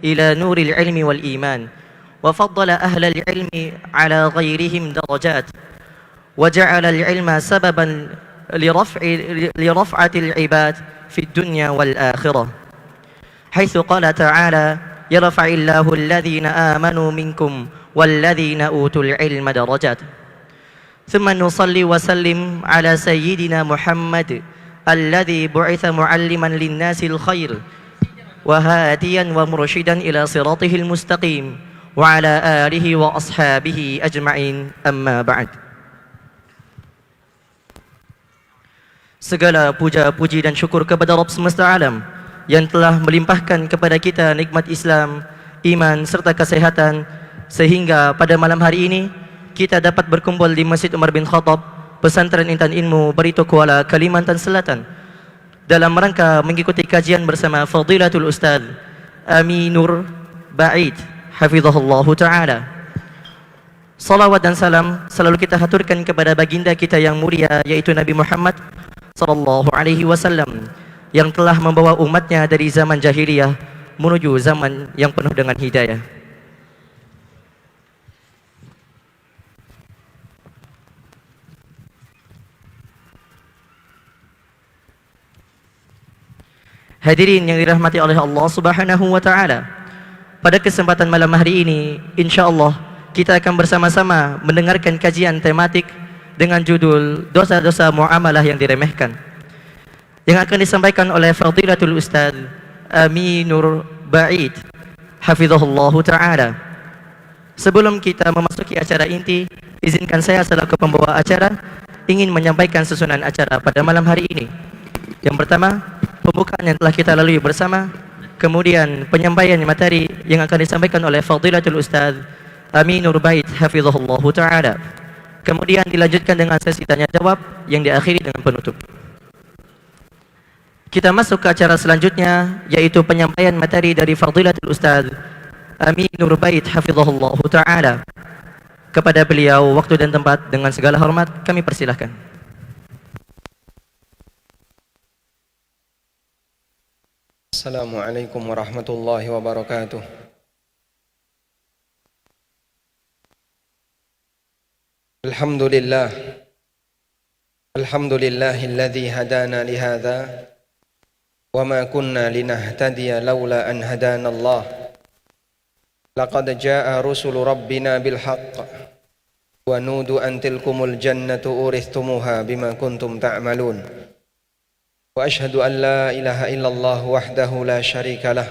إلى نور العلم والإيمان، وفضل أهل العلم على غيرهم درجات، وجعل العلم سببا لرفعة العباد في الدنيا والآخرة، حيث قال تعالى: يرفع الله الذين آمنوا منكم والذين أوتوا العلم درجات. ثم نصلي وسلم على سيدنا محمد الذي بعث معلما للناس الخير وهاديا ومرشدا إلى صراطه المستقيم، وعلى آله وأصحابه أجمعين. أما بعد. Segala puja, puji dan syukur kepada Rabb semesta alam yang telah melimpahkan kepada kita nikmat Islam, iman serta kesehatan, sehingga pada malam hari ini kita dapat berkumpul di Masjid Umar bin Khattab, Pesantren Intan Ilmu Barito Kuala, Kalimantan Selatan, dalam rangka mengikuti kajian bersama Fadilatul Ustaz Aminur Ba'id hafizahullahu ta'ala. Salawat dan salam selalu kita haturkan kepada baginda kita yang mulia, yaitu Nabi Muhammad sallallahu alaihi wasallam, yang telah membawa umatnya dari zaman jahiliyah menuju zaman yang penuh dengan hidayah. Hadirin yang dirahmati oleh Allah Subhanahu wa taala, pada kesempatan malam hari ini insyaallah kita akan bersama-sama mendengarkan kajian tematik dengan judul dosa-dosa muamalah yang diremehkan, yang akan disampaikan oleh Fadilatul Ustaz Aminur Ba'id hafizahullahu ta'ala. Sebelum kita memasuki acara inti, izinkan saya selaku pembawa acara ingin menyampaikan susunan acara pada malam hari ini. Yang pertama, pembukaan yang telah kita lalui bersama, kemudian penyampaian materi yang akan disampaikan oleh Fadilatul Ustaz Aminur Ba'id hafizahullahu ta'ala. Kemudian dilanjutkan dengan sesi tanya jawab yang diakhiri dengan penutup. Kita masuk ke acara selanjutnya, yaitu penyampaian materi dari Fadilatul Ustaz Aminur Ba'id hafizahullahu ta'ala. Kepada beliau waktu dan tempat dengan segala hormat kami persilahkan. Assalamualaikum warahmatullahi wabarakatuh. Alhamdulillah. Alhamdulillahilladzi hadana lihadza wa ma kunna linahtadiya laula an hadana Allah. Laqad jaa rusulu rabbina bil haqq wa nudu an tilkumul jannatu uristumuha bima kuntum ta'malun. Wa ashhadu an la ilaha illallah wahdahu la syarika lah.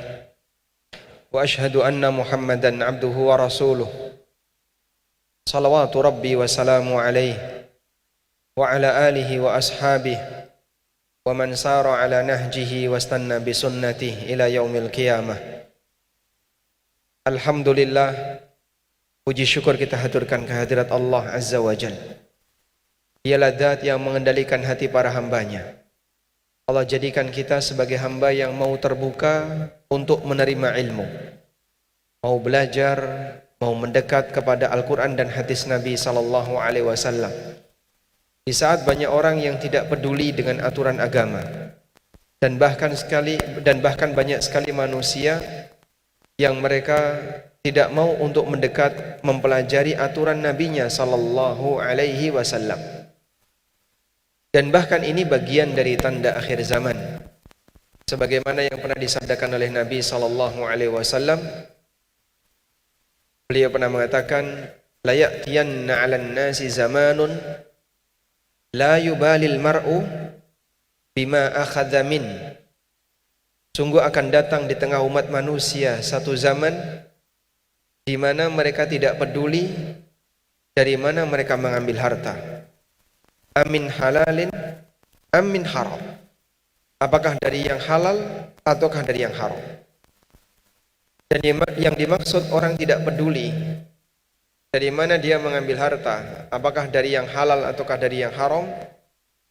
Wa ashhadu anna Muhammadan abduhu wa rasuluh. Salawatu rabbi wa salamu alaihi wa ala alihi wa ashabihi wa man sara ala nahjihi wa istanna bi sunnatihi ila yaumil qiyamah. Alhamdulillah, puji syukur kita haturkan kehadirat Allah Azza wa Jalla. Dialah zat yang mengendalikan hati para hambanya. Allah jadikan kita sebagai hamba yang mau terbuka untuk menerima ilmu, mau belajar, mau mendekat kepada Al-Quran dan hadis Nabi sallallahu alaihi wasallam. Di saat banyak orang yang tidak peduli dengan aturan agama, dan bahkan banyak sekali manusia yang mereka tidak mau untuk mendekat mempelajari aturan Nabinya sallallahu alaihi wasallam. Dan bahkan ini bagian dari tanda akhir zaman, sebagaimana yang pernah disabdakan oleh Nabi sallallahu alaihi wasallam. Beliau pernah mengatakan, la ya'tiyanna 'alan nasi zamanun la yubalil mar'u bima akhadha min. Sungguh akan datang di tengah umat manusia satu zaman di mana mereka tidak peduli dari mana mereka mengambil harta. Amin halalin, amin haram. Apakah dari yang halal ataukah dari yang haram? Dan yang dimaksud orang tidak peduli dari mana dia mengambil harta, apakah dari yang halal ataukah dari yang haram,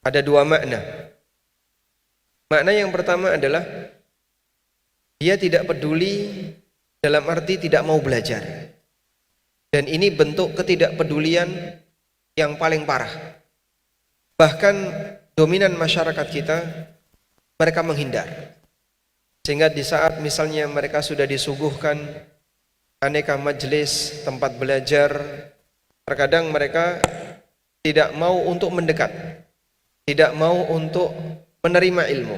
ada dua makna. Makna yang pertama adalah dia tidak peduli dalam arti tidak mau belajar. Dan ini bentuk ketidakpedulian yang paling parah. Bahkan dominan masyarakat kita, mereka menghindar. Sehingga di saat misalnya mereka sudah disuguhkan aneka majelis, tempat belajar, terkadang mereka tidak mau untuk mendekat, tidak mau untuk menerima ilmu.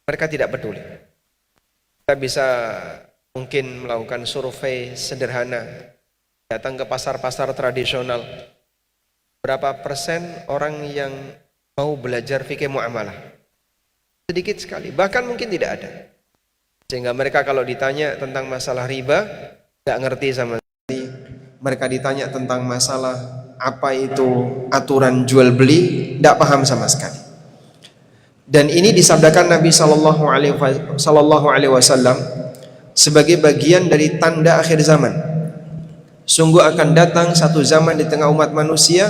Mereka tidak peduli. Kita bisa mungkin melakukan survei sederhana, datang ke pasar-pasar tradisional. Berapa persen orang yang mau belajar fikih muamalah? Sedikit sekali, bahkan mungkin tidak ada. Sehingga mereka kalau ditanya tentang masalah riba, tidak ngerti sama sekali. Mereka ditanya tentang masalah apa itu aturan jual beli, tidak paham sama sekali. Dan ini disabdakan Nabi Sallallahu Alaihi Wasallam sebagai bagian dari tanda akhir zaman. Sungguh akan datang satu zaman di tengah umat manusia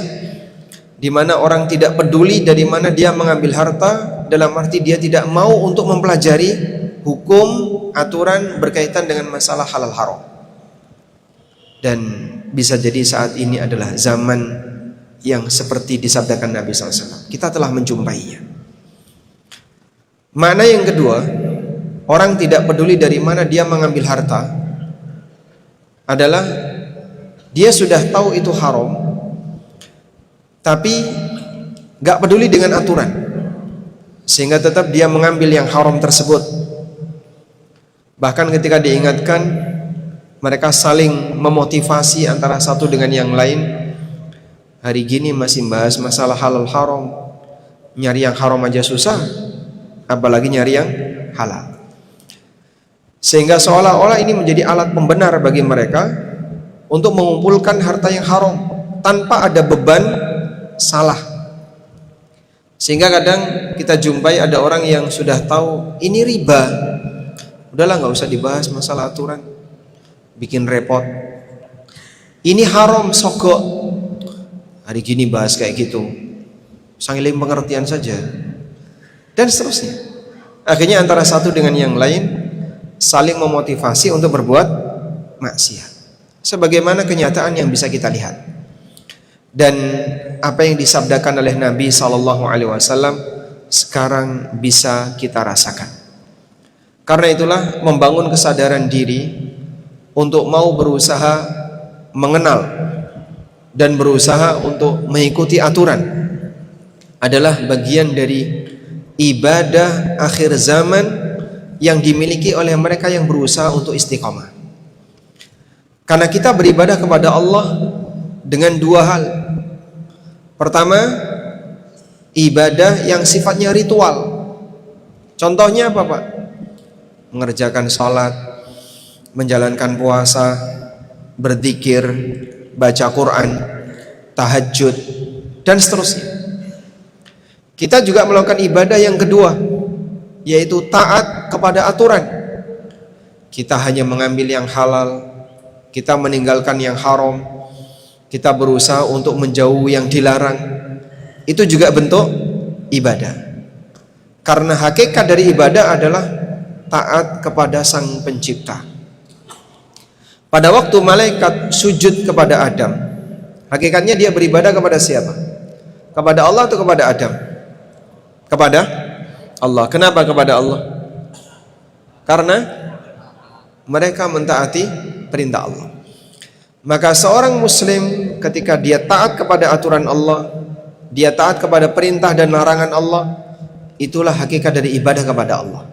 di mana orang tidak peduli dari mana dia mengambil harta, dalam arti dia tidak mau untuk mempelajari hukum, aturan berkaitan dengan masalah halal haram. Dan bisa jadi saat ini adalah zaman yang seperti disabdakan Nabi SAW. Kita telah menjumpainya. Makna yang kedua, orang tidak peduli dari mana dia mengambil harta adalah dia sudah tahu itu haram, tapi gak peduli dengan aturan, sehingga tetap dia mengambil yang haram tersebut. Bahkan ketika diingatkan, mereka saling memotivasi antara satu dengan yang lain. Hari gini masih bahas masalah halal haram, nyari yang haram aja susah, apalagi nyari yang halal. Sehingga seolah-olah ini menjadi alat pembenar bagi mereka untuk mengumpulkan harta yang haram tanpa ada beban salah. Sehingga kadang kita jumpai ada orang yang sudah tahu ini riba, udahlah nggak usah dibahas masalah aturan, bikin repot. Ini haram sogok, hari gini bahas kayak gitu, saling pengertian saja, dan seterusnya. Akhirnya antara satu dengan yang lain saling memotivasi untuk berbuat maksiat, sebagaimana kenyataan yang bisa kita lihat dan apa yang disabdakan oleh Nabi SAW sekarang bisa kita rasakan. Karena itulah membangun kesadaran diri untuk mau berusaha mengenal dan berusaha untuk mengikuti aturan adalah bagian dari ibadah akhir zaman yang dimiliki oleh mereka yang berusaha untuk istiqomah. Karena kita beribadah kepada Allah dengan dua hal. Pertama, ibadah yang sifatnya ritual. Contohnya apa, Pak? Mengerjakan sholat, menjalankan puasa, berzikir, baca Quran, tahajud, dan seterusnya. Kita juga melakukan ibadah yang kedua, yaitu taat kepada aturan. Kita hanya mengambil yang halal, kita meninggalkan yang haram, kita berusaha untuk menjauhi yang dilarang. Itu juga bentuk ibadah. Karena hakikat dari ibadah adalah taat kepada Sang Pencipta. Pada waktu malaikat sujud kepada Adam, hakikatnya dia beribadah kepada siapa? Kepada Allah atau kepada Adam? Kepada Allah. Kenapa kepada Allah? Karena mereka mentaati perintah Allah. Maka seorang muslim ketika dia taat kepada aturan Allah, dia taat kepada perintah dan larangan Allah, itulah hakikat dari ibadah kepada Allah.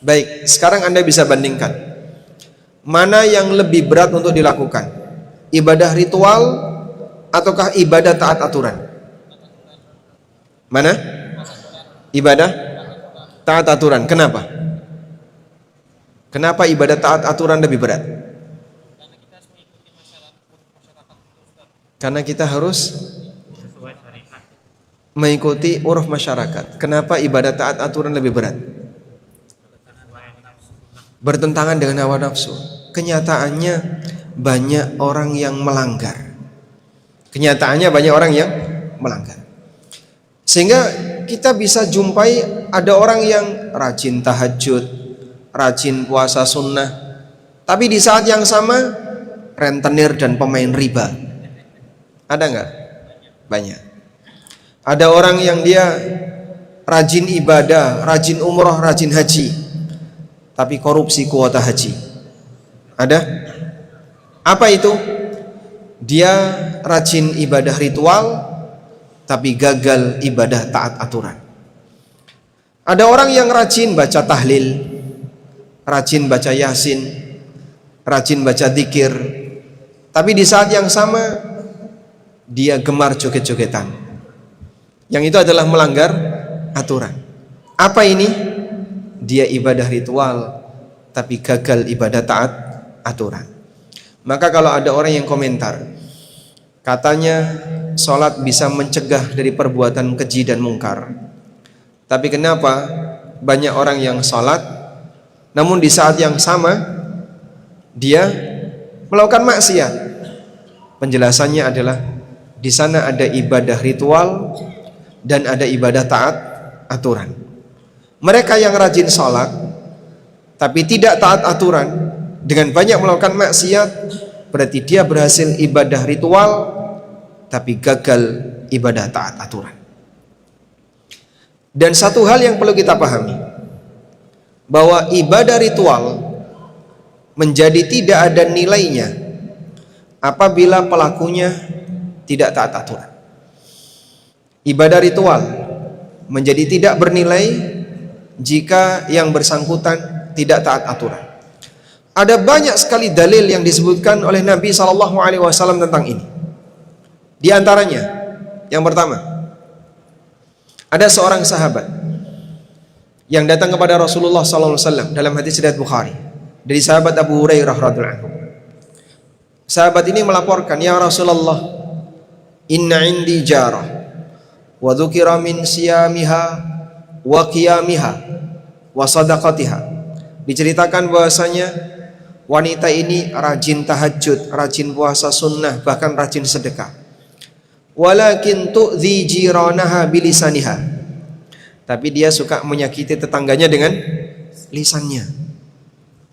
Baik, sekarang Anda bisa bandingkan mana yang lebih berat untuk dilakukan, ibadah ritual ataukah ibadah taat aturan? Mana? Ibadah taat aturan. Kenapa? Kenapa ibadah taat aturan lebih berat? Karena kita harus mengikuti uruf masyarakat. Kenapa ibadah taat aturan lebih berat? Bertentangan dengan hawa nafsu. Kenyataannya banyak orang yang melanggar. Kenyataannya banyak orang yang melanggar. Sehingga kita bisa jumpai ada orang yang rajin tahajud, rajin puasa sunnah, tapi di saat yang sama rentenir dan pemain riba. Ada nggak? Banyak. Ada orang yang dia rajin ibadah, rajin umroh, rajin haji, tapi korupsi kuota haji. Ada? Apa itu? Dia rajin ibadah ritual tapi gagal ibadah taat aturan. Ada orang yang rajin baca tahlil, rajin baca yasin, rajin baca zikir, tapi di saat yang sama dia gemar joget-jogetan. Yang itu adalah melanggar aturan. Apa ini? Dia ibadah ritual tapi gagal ibadah taat aturan. Maka kalau ada orang yang komentar, katanya sholat bisa mencegah dari perbuatan keji dan mungkar, tapi kenapa banyak orang yang sholat namun di saat yang sama dia melakukan maksiat? Penjelasannya adalah di sana ada ibadah ritual dan ada ibadah taat aturan. Mereka yang rajin sholat tapi tidak taat aturan dengan banyak melakukan maksiat, berarti dia berhasil ibadah ritual tapi gagal ibadah taat aturan. Dan satu hal yang perlu kita pahami, bahwa ibadah ritual menjadi tidak ada nilainya apabila pelakunya tidak taat aturan. Ibadah ritual menjadi tidak bernilai jika yang bersangkutan tidak taat aturan. Ada banyak sekali dalil yang disebutkan oleh Nabi SAW tentang ini. Di antaranya, yang pertama, ada seorang sahabat yang datang kepada Rasulullah SAW dalam hadis riwayat Bukhari dari sahabat Abu Hurairah radhiyallahu anhu. Sahabat ini melaporkan, ya Rasulullah, inna indi jarah wa dzukira min siyamiha wa qiyamiha wa sadaqatiha. Diceritakan bahwasanya wanita ini rajin tahajud, rajin puasa sunnah, bahkan rajin sedekah. Walakin tu'dhi jiranaha bilisaniha. Tapi dia suka menyakiti tetangganya dengan lisannya.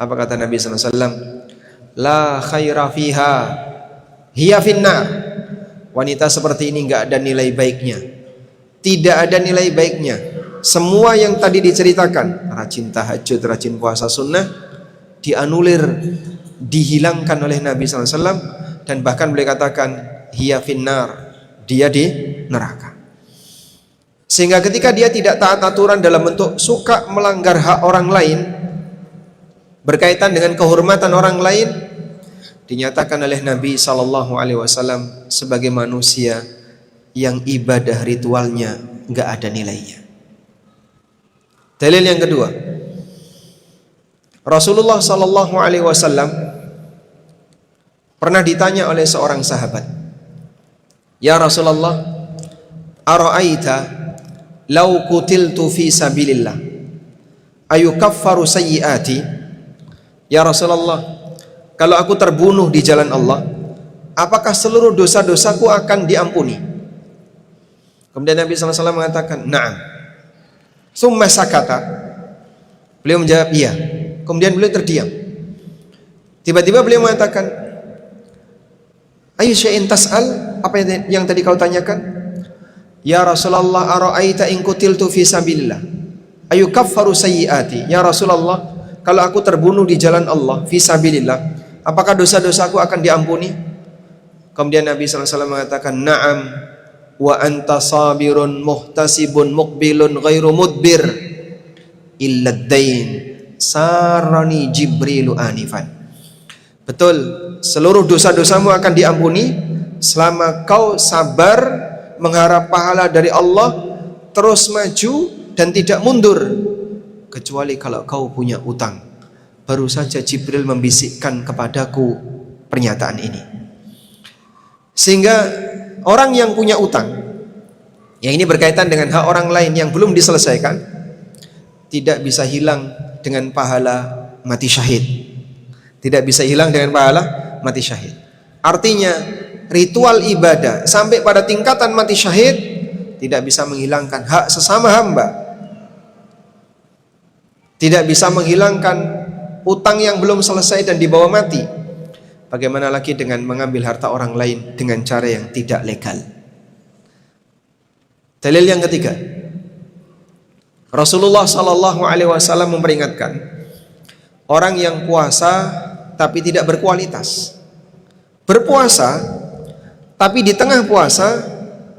Apa kata Nabi SAW? La khaira fiha hiya finnar. Wanita seperti ini enggak ada nilai baiknya. Tidak ada nilai baiknya. Semua yang tadi diceritakan, rajin tahajud, rajin puasa sunnah, dianulir, dihilangkan oleh Nabi SAW, dan bahkan beliau katakan hiya finnar, dia di neraka. Sehingga ketika dia tidak taat aturan dalam bentuk suka melanggar hak orang lain berkaitan dengan kehormatan orang lain, dinyatakan oleh Nabi SAW sebagai manusia yang ibadah ritualnya nggak ada nilainya. Dalil yang kedua, Rasulullah SAW pernah ditanya oleh seorang sahabat, ya Rasulullah, ara'aita law qutiltu fi sabilillah ayukaffaru sayyiati? Ya Rasulullah, kalau aku terbunuh di jalan Allah, apakah seluruh dosa-dosaku akan diampuni? Kemudian Nabi SAW mengatakan, na'am. Summa sakata. Beliau menjawab, iya. Kemudian beliau terdiam. Tiba-tiba beliau mengatakan, ayu syai'in tas'al, apa yang tadi kau tanyakan? Ya Rasulullah, ara'aita in qutiltu fi sabilillah ayu kaffaru sayyiati? Ya Rasulullah, kalau aku terbunuh di jalan Allah fi sabilillah, apakah dosa-dosaku akan diampuni? Kemudian Nabi SAW mengatakan, na'am wa anta sabirun muhtasibun muqbilun ghairu mudbir illa ad-dain sarani Jibrilu anifan. Betul, seluruh dosa-dosamu akan diampuni selama kau sabar mengharap pahala dari Allah, terus maju dan tidak mundur, kecuali kalau kau punya utang. Baru saja Jibril membisikkan kepadaku pernyataan ini. Sehingga orang yang punya utang, yang ini berkaitan dengan hak orang lain yang belum diselesaikan, tidak bisa hilang dengan pahala mati syahid. Tidak bisa hilang dengan pahala mati syahid. Artinya ritual ibadah sampai pada tingkatan mati syahid tidak bisa menghilangkan hak sesama hamba, tidak bisa menghilangkan utang yang belum selesai dan dibawa mati. Bagaimana lagi dengan mengambil harta orang lain dengan cara yang tidak legal? Dalil yang ketiga, Rasulullah SAW memperingatkan orang yang puasa tapi tidak berkualitas. Berpuasa tapi di tengah puasa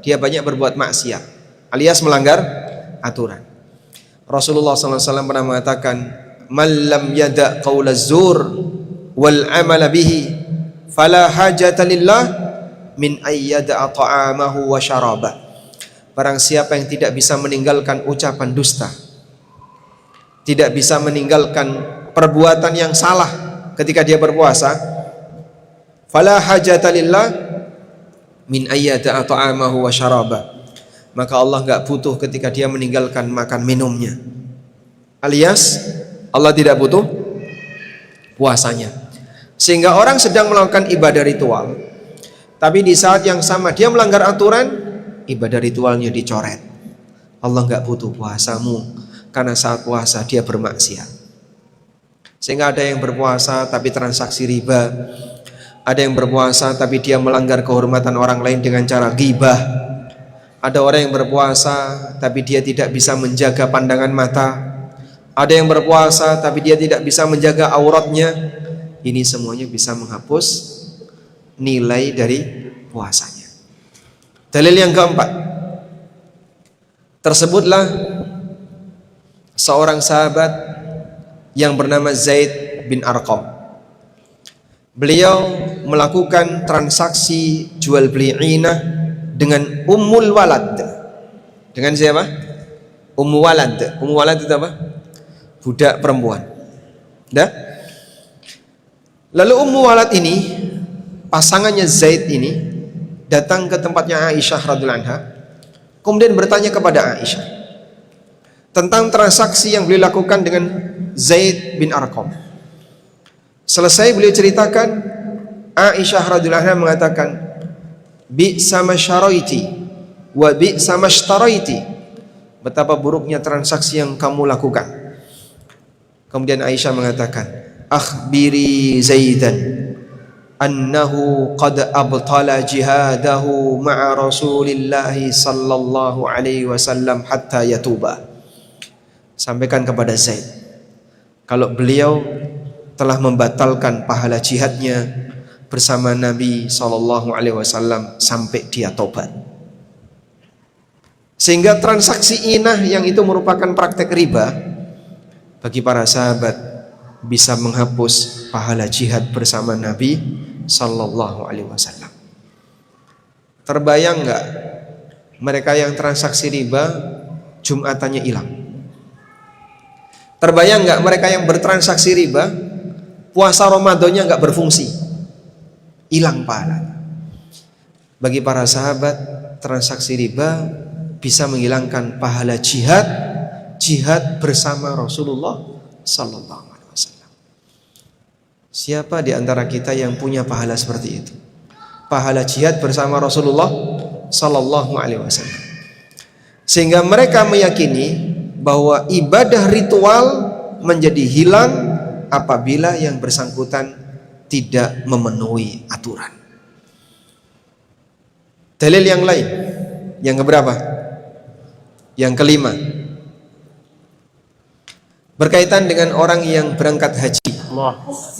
dia banyak berbuat maksiat alias melanggar aturan. Rasulullah SAW pernah mengatakan, "Man lam yada' qaula zur wal amala bihi fala hajata lillah min ayyada'a ta'amahu wa syarabah." Barang siapa yang tidak bisa meninggalkan ucapan dusta, tidak bisa meninggalkan perbuatan yang salah ketika dia berpuasa, fala hajata lillah min ayyada'a ta'amahu wa syarabah, maka Allah enggak butuh ketika dia meninggalkan makan minumnya, alias Allah tidak butuh puasanya. Sehingga orang sedang melakukan ibadah ritual, tapi di saat yang sama dia melanggar aturan, ibadah ritualnya dicoret. Allah enggak butuh puasamu, karena saat puasa dia bermaksiat. Sehingga ada yang berpuasa tapi transaksi riba, ada yang berpuasa tapi dia melanggar kehormatan orang lain dengan cara ghibah, ada orang yang berpuasa tapi dia tidak bisa menjaga pandangan mata, ada yang berpuasa tapi dia tidak bisa menjaga auratnya. Ini semuanya bisa menghapus nilai dari puasanya. Dalil yang keempat, tersebutlah seorang sahabat yang bernama Zaid bin Arqam. Beliau melakukan transaksi jual beli inah dengan Ummul Walad. Dengan siapa? Ummu Walad. Ummu Walad itu apa? Budak perempuan. Dah? Lalu Ummu Walad ini, pasangannya Zaid ini, datang ke tempatnya Aisyah radhiyallahu anha, kemudian bertanya kepada Aisyah tentang transaksi yang beliau lakukan dengan Zaid bin Arqam. Selesai beliau ceritakan, Aisyah radhiyallahu anha mengatakan, "Bi'sa ma syaraiti wa bi'sa ma ishtaraiti." Betapa buruknya transaksi yang kamu lakukan. Kemudian Aisyah mengatakan, "Akhbiri Zaidan annahu qad abtala jihadahu ma'a Rasulillahi sallallahu alaihi wasallam hatta yatuba." Sampaikan kepada Zaid kalau beliau telah membatalkan pahala jihadnya bersama Nabi sallallahu alaihi wasallam sampai dia tobat. Sehingga transaksi inah yang itu merupakan praktek riba, bagi para sahabat bisa menghapus pahala jihad bersama Nabi sallallahu alaihi wasallam. Terbayang enggak mereka yang transaksi riba Jumatannya hilang? Terbayang enggak mereka yang bertransaksi riba puasa Ramadannya enggak berfungsi? Hilang pahalanya. Bagi para sahabat, transaksi riba bisa menghilangkan pahala jihad bersama Rasulullah sallallahu alaihi wasallam. Siapa di antara kita yang punya pahala seperti itu? Pahala jihad bersama Rasulullah sallallahu alaihi wasallam. Sehingga mereka meyakini bahwa ibadah ritual menjadi hilang apabila yang bersangkutan tidak memenuhi aturan. Dalil yang lain, yang keberapa? Yang kelima, berkaitan dengan orang yang berangkat haji.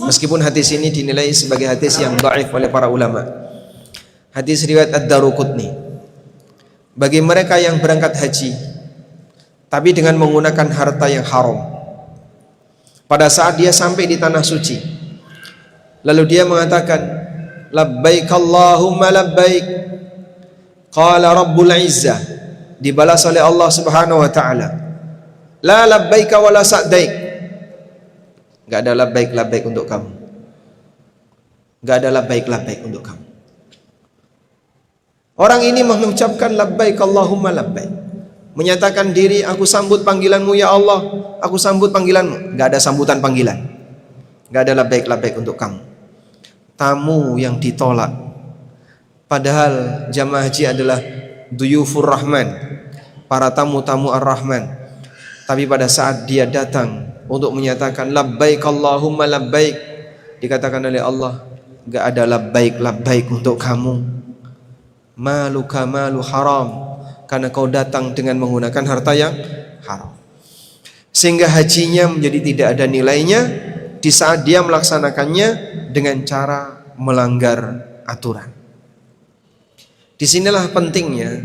Meskipun hadis ini dinilai sebagai hadis yang dhaif oleh para ulama, hadis riwayat Ad-Daruqutni, bagi mereka yang berangkat haji tapi dengan menggunakan harta yang haram, pada saat dia sampai di tanah suci, lalu dia mengatakan labbaik Allahumma labbaik, qala rabbul izzah, dibalas oleh Allah subhanahu wa ta'ala, la labbaika wa la sa'daik, enggak ada labbaik untuk kamu, enggak ada labbaik untuk kamu. Orang ini mengucapkan labbaik Allahumma labbaik, menyatakan diri, aku sambut panggilanmu ya Allah, aku sambut panggilanmu. Enggak ada sambutan panggilan, enggak ada labbaik untuk kamu. Tamu yang ditolak, padahal jamaah haji adalah duyufur rahman, para tamu-tamu ar-Rahman. Tapi pada saat dia datang untuk menyatakan labbaik Allahumma labbaik, dikatakan oleh Allah, enggak ada labbaik untuk kamu. Maluka malu haram, karena kau datang dengan menggunakan harta yang haram. Sehingga hajinya menjadi tidak ada nilainya, di saat dia melaksanakannya dengan cara melanggar aturan. Disinilah pentingnya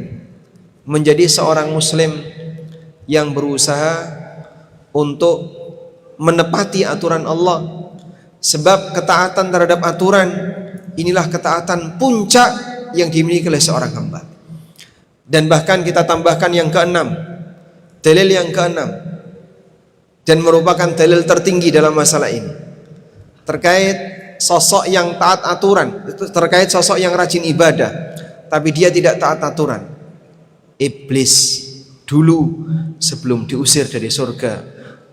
menjadi seorang muslim yang berusaha untuk menepati aturan Allah. Sebab ketaatan terhadap aturan inilah ketaatan puncak yang dimiliki oleh seorang hamba. Dan bahkan kita tambahkan yang keenam, dalil yang keenam, dan merupakan dalil tertinggi dalam masalah ini, terkait sosok yang taat aturan, terkait sosok yang rajin ibadah tapi dia tidak taat aturan. Iblis dulu sebelum diusir dari surga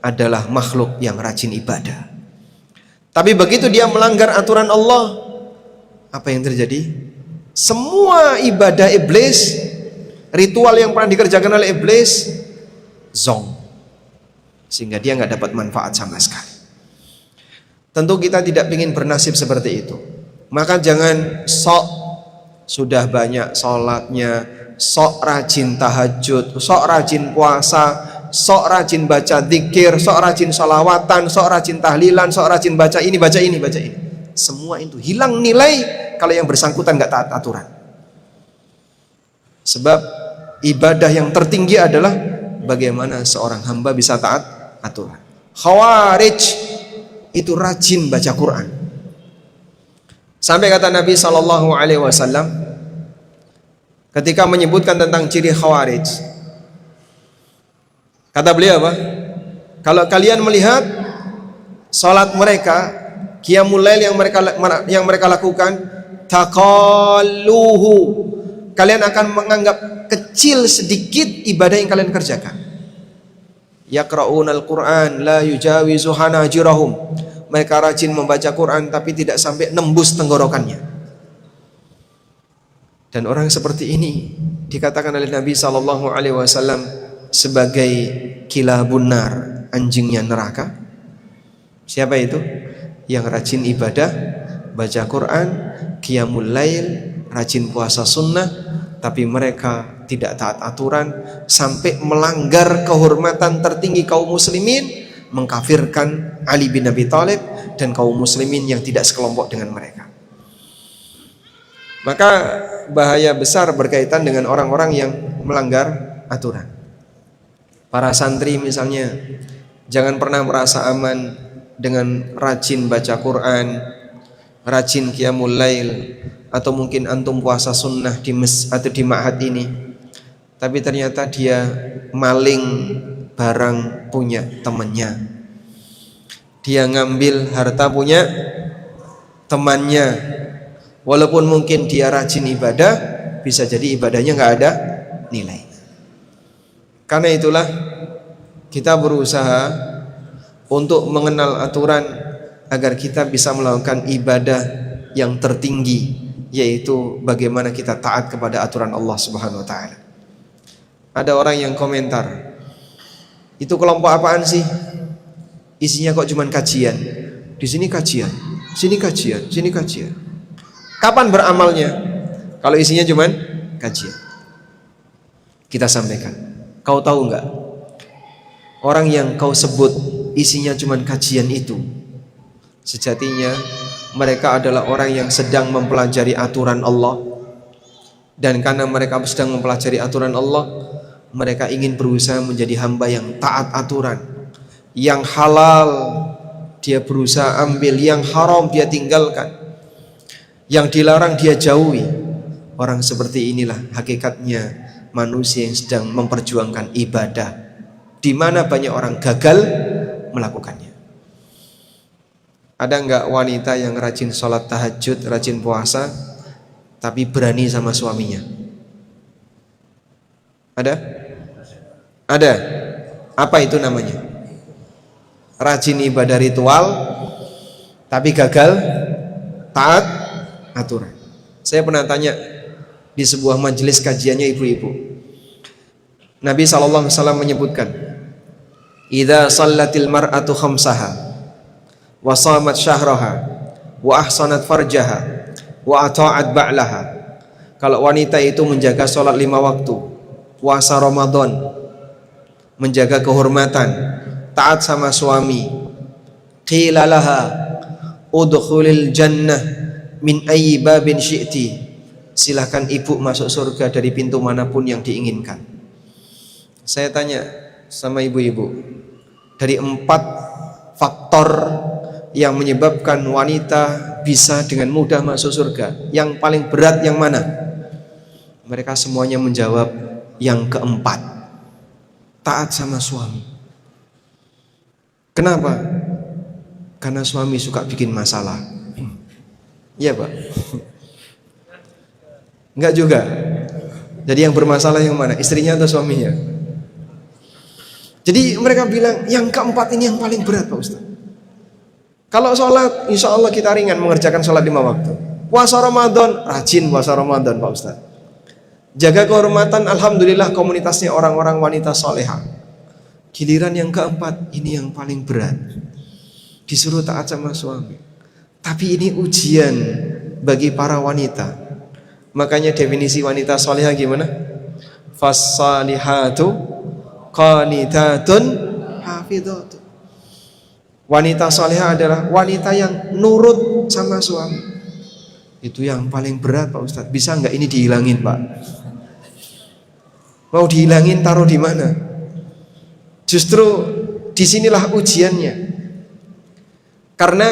adalah makhluk yang rajin ibadah. Tapi begitu dia melanggar aturan Allah, apa yang terjadi? Semua ibadah iblis, ritual yang pernah dikerjakan oleh iblis, zong, sehingga dia nggak dapat manfaat sama sekali. Tentu kita tidak ingin bernasib seperti itu. Maka jangan sok sudah banyak sholatnya, sok rajin tahajud, sok rajin puasa, sok rajin baca dzikir, sok rajin sholawatan, sok rajin tahlilan, sok rajin baca ini, baca ini, baca ini. Semua itu hilang nilai kalau yang bersangkutan nggak taat aturan. Sebab ibadah yang tertinggi adalah bagaimana seorang hamba bisa taat aturan. Khawarij itu rajin baca Quran. Sampai kata Nabi SAW ketika menyebutkan tentang ciri Khawarij, kata beliau apa? Kalau kalian melihat salat mereka, qiyamul lail yang mereka lakukan, taqalluhu, kalian akan menganggap kecil sedikit ibadah yang kalian kerjakan. Yaqra'unal Qur'an la yujawizu hanajirahum, mereka rajin membaca Quran tapi tidak sampai nembus tenggorokannya. Dan orang seperti ini dikatakan oleh Nabi SAW sebagai kilabun nar, anjingnya neraka. Siapa itu? Yang rajin ibadah, baca Quran, qiyamul lail, rajin puasa sunnah, tapi mereka tidak taat aturan sampai melanggar kehormatan tertinggi kaum muslimin, mengkafirkan Ali bin Abi Thalib dan kaum muslimin yang tidak sekelompok dengan mereka. Maka bahaya besar berkaitan dengan orang-orang yang melanggar aturan. Para santri misalnya, jangan pernah merasa aman dengan rajin baca Quran, rajin qiyamul lail, atau mungkin antum puasa sunnah atau di ma'had ini, tapi ternyata dia maling barang punya temannya, dia ngambil harta punya temannya. Walaupun mungkin dia rajin ibadah, bisa jadi ibadahnya nggak ada nilai. Karena itulah kita berusaha untuk mengenal aturan agar kita bisa melakukan ibadah yang tertinggi, yaitu bagaimana kita taat kepada aturan Allah Subhanahu wa taala. Ada orang yang komentar, itu kelompok apaan sih? Isinya kok cuman kajian. Di sini kajian, sini kajian, sini kajian. Kapan beramalnya? Kalau isinya cuman kajian. Kita sampaikan, kau tahu enggak? Orang yang kau sebut isinya cuman kajian itu, sejatinya mereka adalah orang yang sedang mempelajari aturan Allah. Dan karena mereka sedang mempelajari aturan Allah, mereka ingin berusaha menjadi hamba yang taat aturan. Yang halal dia berusaha ambil, yang haram dia tinggalkan, yang dilarang dia jauhi. Orang seperti inilah hakikatnya manusia yang sedang memperjuangkan ibadah, di mana banyak orang gagal melakukannya. Ada enggak wanita yang rajin sholat tahajud, rajin puasa, tapi berani sama suaminya? Ada? Ada. Apa itu namanya? Rajin ibadah ritual, tapi gagal taat aturan. Saya pernah tanya di sebuah majelis kajiannya ibu-ibu. Nabi SAW menyebutkan, idza shallatil mar'atu khamsaha wa shamat syahraha wa ahsanat farjaha wa ata'at ba'laha. Kalau wanita itu menjaga sholat 5 waktu, puasa Ramadan, menjaga kehormatan, taat sama suami, qila laha udkhulil jannah min ayyi babin syi'ti. Silahkan ibu masuk surga dari pintu manapun yang diinginkan. Saya tanya sama ibu-ibu, dari 4 faktor yang menyebabkan wanita bisa dengan mudah masuk surga, yang paling berat yang mana? Mereka semuanya menjawab yang keempat, taat sama suami. Kenapa? Karena suami suka bikin masalah. Iya Pak? Enggak juga. Jadi yang bermasalah yang mana? Istrinya atau suaminya? Jadi mereka bilang yang keempat ini yang paling berat Pak Ustaz. Kalau sholat, insya Allah kita ringan mengerjakan sholat 5 waktu. Puasa Ramadan, rajin puasa Ramadan Pak Ustaz. Jaga kehormatan, alhamdulillah komunitasnya orang-orang wanita solehah. Giliran yang keempat, ini yang paling berat. Disuruh taat sama suami. Tapi ini ujian bagi para wanita. Makanya definisi wanita solehah gimana? Fassalihatu qanitatun hafidhatun. Wanita solehah adalah wanita yang nurut sama suami. Itu yang paling berat Pak Ustadz. Bisa nggak ini dihilangin Pak? Mau dihilangin taruh di mana? Justru disinilah ujiannya. Karena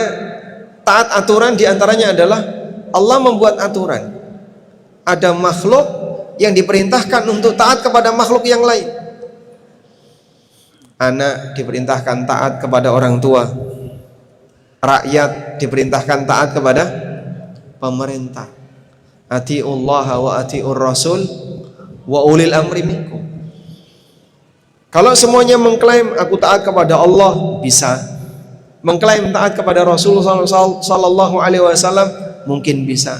taat aturan diantaranya adalah Allah membuat aturan. Ada makhluk yang diperintahkan untuk taat kepada makhluk yang lain. Anak diperintahkan taat kepada orang tua. Rakyat diperintahkan taat kepada pemerintah. Atiullaha wa atiur rasul wa ulil amri minkum. Kalau semuanya mengklaim aku taat kepada Allah, bisa. Mengklaim taat kepada Rasulullah sallallahu alaihi wasallam, mungkin bisa.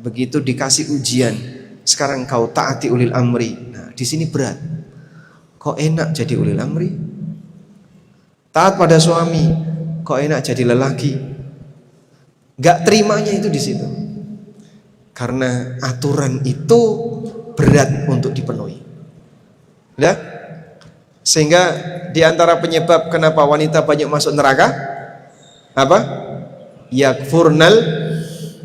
Begitu dikasih ujian, sekarang kau taati ulil amri. Nah, di sini berat. Kok enak jadi ulil amri? Taat pada suami, kok enak jadi lelaki? Gak terimanya itu di situ. Karena aturan itu berat untuk dipenuhi. Ya? Sehingga di antara penyebab kenapa wanita banyak masuk neraka apa? Yakfurnal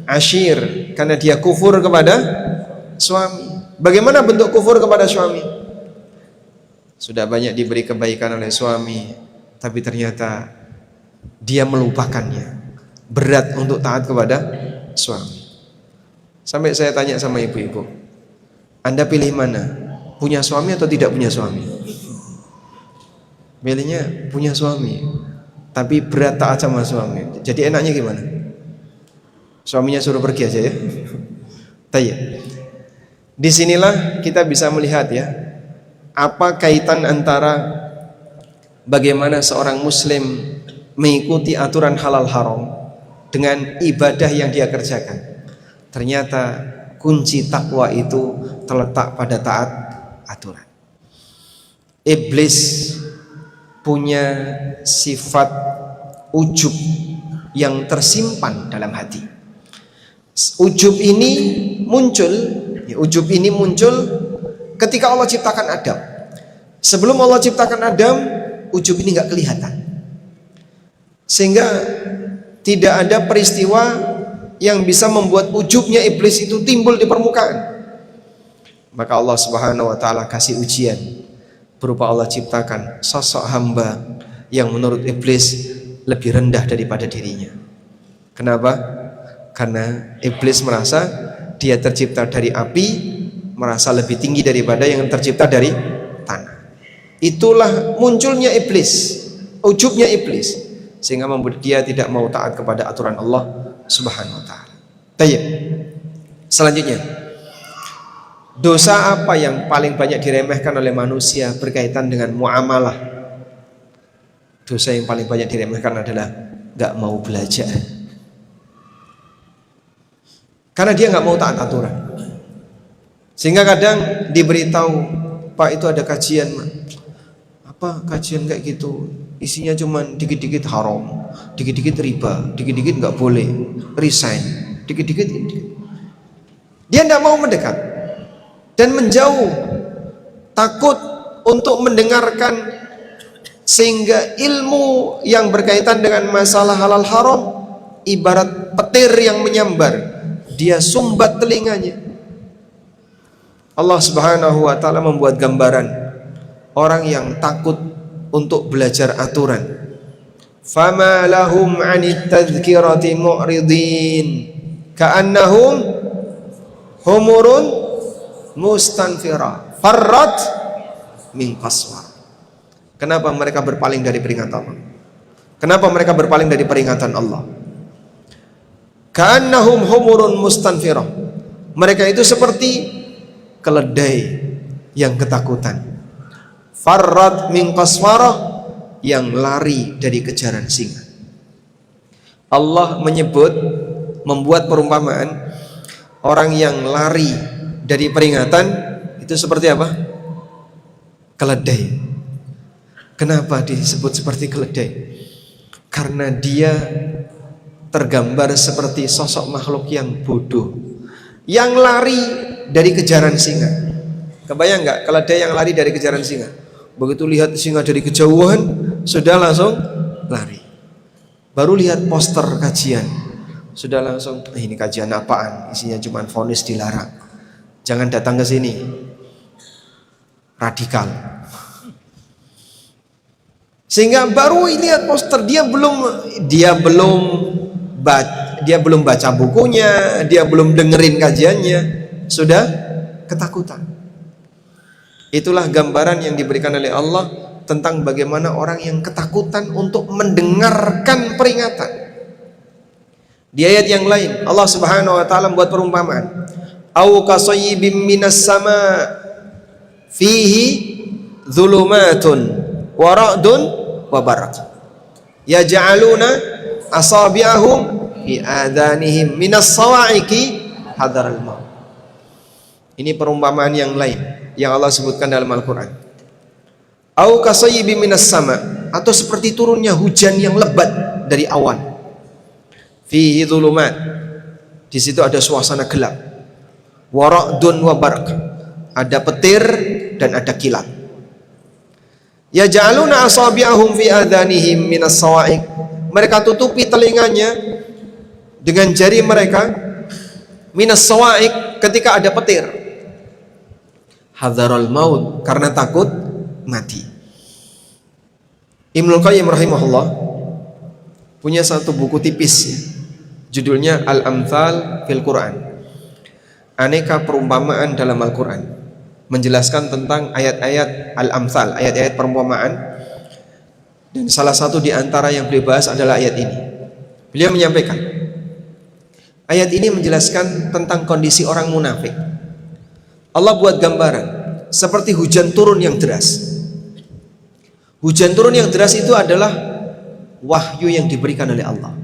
ashir, karena dia kufur kepada suami. Bagaimana bentuk kufur kepada suami? Sudah banyak diberi kebaikan oleh suami, tapi ternyata dia melupakannya. Berat untuk taat kepada suami. Sampai saya tanya sama ibu-ibu, Anda pilih mana? Punya suami atau tidak punya suami? Pilihnya punya suami, tapi berat taat sama suami. Jadi enaknya gimana? Suaminya suruh pergi aja ya. Tayyib. Disinilah kita bisa melihat ya, apa kaitan antara bagaimana seorang muslim mengikuti aturan halal haram dengan ibadah yang dia kerjakan. Ternyata kunci takwa itu terletak pada taat aturan. Iblis punya sifat ujub yang tersimpan dalam hati. Ujub ini muncul ketika Allah ciptakan Adam. Sebelum Allah ciptakan Adam, ujub ini nggak kelihatan, sehingga tidak ada peristiwa yang bisa membuat ujubnya iblis itu timbul di permukaan. Maka Allah Subhanahu wa taala kasih ujian berupa Allah ciptakan sosok hamba yang menurut iblis lebih rendah daripada dirinya. Kenapa? Karena iblis merasa dia tercipta dari api, merasa lebih tinggi daripada yang tercipta dari tanah. Itulah munculnya iblis, ujubnya iblis, sehingga membuat dia tidak mau taat kepada aturan Allah Subhanahu wa taala. Baik. Selanjutnya, dosa apa yang paling banyak diremehkan oleh manusia berkaitan dengan muamalah? Dosa yang paling banyak diremehkan adalah gak mau belajar. Karena dia gak mau taat aturan. Sehingga kadang diberitahu, Pak itu ada kajian. Apa kajian kayak gitu? Isinya cuman dikit-dikit haram, dikit-dikit riba, dikit-dikit gak boleh, resign, dikit-dikit. Dia gak mau mendekat dan menjauh, takut untuk mendengarkan Sehingga ilmu yang berkaitan dengan masalah halal haram ibarat petir yang menyambar, dia sumbat telinganya. Allah Subhanahu wa taala membuat gambaran orang yang takut untuk belajar aturan. Fama lahum 'anit tadhkirati mu'ridin ka'annahum humurun mustanfira farrat min qaswar. Kenapa mereka berpaling dari peringatan Allah? Kenapa mereka berpaling dari peringatan Allah? Ka'annahum humurun mustanfirah. Mereka itu seperti keledai yang ketakutan. Farrat min qaswarah, yang lari dari kejaran singa. Allah menyebut, membuat perumpamaan orang yang lari dari peringatan itu seperti apa? Keledai. Kenapa disebut seperti keledai? Karena dia tergambar seperti sosok makhluk yang bodoh, yang lari dari kejaran singa. Kebayang nggak keledai yang lari dari kejaran singa? Begitu lihat singa dari kejauhan sudah langsung lari. Baru lihat poster kajian sudah langsung, ini kajian apaan? Isinya cuma vonis dilarang, jangan datang ke sini, radikal. Sehingga baru lihat poster, dia belum baca bukunya, dia belum dengerin kajiannya, sudah ketakutan. Itulah gambaran yang diberikan oleh Allah tentang bagaimana orang yang ketakutan untuk mendengarkan peringatan. Di ayat yang lain Allah Subhanahu wa taala membuat perumpamaan, au kasayyibim minas sama fihi dzulumatun wa ra'dun wa baraq yaj'aluna asabi'ahum fi adanihim minas sawa'iqi hadaral maut. Ini perumpamaan yang lain yang Allah sebutkan dalam Al-Qur'an. Au kasayyibim minas sama, atau seperti turunnya hujan yang lebat dari awan. Fihi dzulumat, di situ ada suasana gelap. Wa ra'dun wa baraq, ada petir dan ada kilat. Yaj'aluna asabi'ahum fi adanihim minas sawa'iq, mereka tutupi telinganya dengan jari mereka, minas sawa'iq, ketika ada petir. Hadzarul maut, karena takut mati. Ibnu Qayyim rahimahullah punya satu buku tipis ya, judulnya Al-Amthal fil Quran, aneka perumpamaan dalam Al-Quran, menjelaskan tentang ayat-ayat al-amthal, ayat-ayat perumpamaan. Dan salah satu di antara yang beliau bahas adalah ayat ini. Beliau menyampaikan, ayat ini menjelaskan tentang kondisi orang munafik. Allah buat gambaran seperti hujan turun yang deras. Hujan turun yang deras itu adalah wahyu yang diberikan oleh Allah.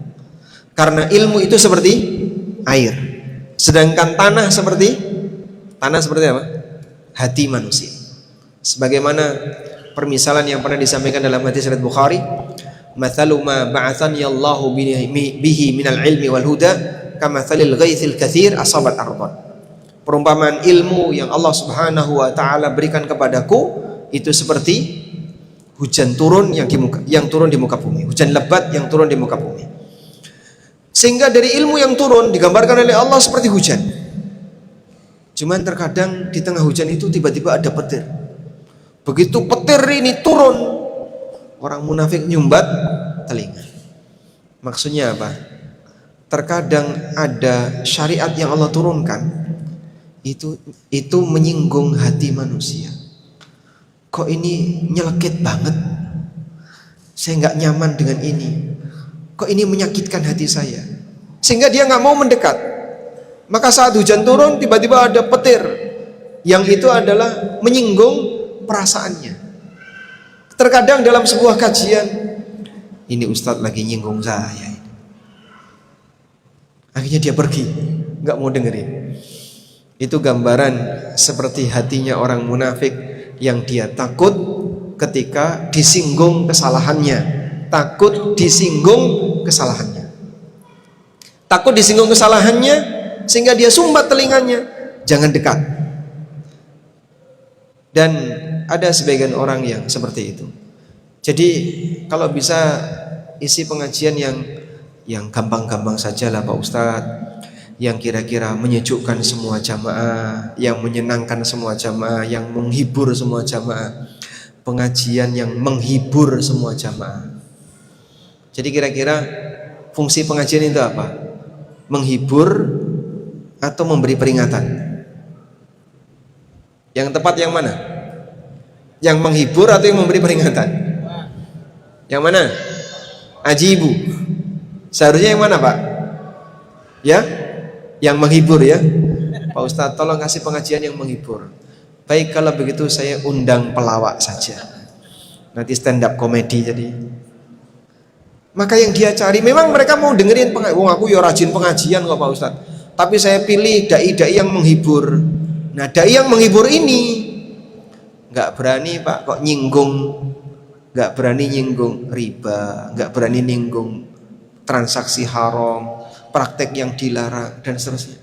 Karena ilmu itu seperti air, sedangkan tanah seperti apa? Hati manusia. Sebagaimana permisalan yang pernah disampaikan dalam hadis riwayat Bukhari, mathalu ma ba'athani Allahu bihi minal ilmi wal huda kamathalil ghaithil katsir asabat ardhan. Perumpamaan ilmu yang Allah Subhanahu wa taala berikan kepadaku itu seperti hujan turun yang turun di muka bumi, hujan lebat yang turun di muka bumi. Sehingga dari ilmu yang turun digambarkan oleh Allah seperti hujan. Cuman terkadang di tengah hujan itu tiba-tiba ada petir. Begitu petir ini turun, orang munafik nyumbat telinga. Maksudnya apa? Terkadang ada syariat yang Allah turunkan itu menyinggung hati manusia. Kok ini nyelekit banget? Saya nggak nyaman dengan ini. Kok ini menyakitkan hati saya? Sehingga dia nggak mau mendekat. Maka saat hujan turun tiba-tiba ada petir, yang itu adalah menyinggung perasaannya. Terkadang dalam sebuah kajian, ini ustadz lagi nyinggung saya. Akhirnya dia pergi, nggak mau dengerin. Itu gambaran seperti hatinya orang munafik yang dia takut ketika disinggung kesalahannya. Takut disinggung kesalahannya. Takut disinggung kesalahannya sehingga dia sumbat telinganya. Jangan dekat. Dan ada sebagian orang yang seperti itu. Jadi kalau bisa isi pengajian yang gampang-gampang saja lah Pak Ustadz, yang kira-kira menyejukkan semua jamaah, yang menyenangkan semua jamaah, yang menghibur semua jamaah. Pengajian yang menghibur semua jamaah. Jadi kira-kira fungsi pengajian itu apa? Menghibur atau memberi peringatan? Yang tepat yang mana? Yang menghibur atau yang memberi peringatan? Yang mana? Ajibu. Seharusnya yang mana Pak? Ya? Yang menghibur ya. Pak Ustadz tolong kasih pengajian yang menghibur. Baik, kalau begitu saya undang pelawak saja. Nanti stand up komedi jadi. Maka yang dia cari, memang mereka mau dengerin pengajian. Wong aku ya rajin pengajian kok Pak Ustadz. Tapi saya pilih dai-dai yang menghibur. Nah dai yang menghibur ini nggak berani Pak kok nyinggung, nggak berani nyinggung riba, nggak berani nyinggung transaksi haram, praktek yang dilarang dan seterusnya.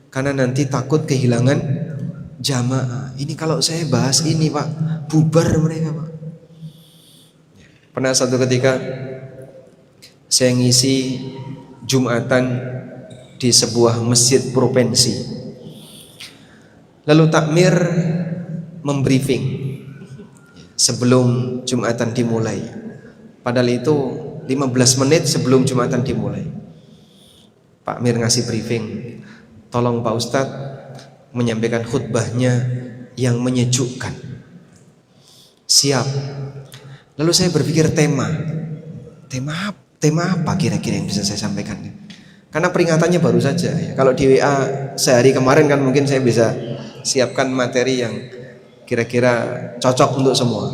Karena nanti takut kehilangan jamaah. Ini kalau saya bahas ini Pak, bubar mereka Pak. Pernah satu ketika saya ngisi Jumatan di sebuah masjid provinsi. Lalu takmir membriefing sebelum Jumatan dimulai. Padahal itu 15 menit sebelum Jumatan dimulai. Pak Mir ngasih briefing, tolong Pak Ustadz menyampaikan khutbahnya yang menyejukkan. Siap. Lalu saya berpikir tema apa kira-kira yang bisa saya sampaikan? Karena peringatannya baru saja ya. Kalau di WA sehari kemarin kan mungkin saya bisa siapkan materi yang kira-kira cocok untuk semua.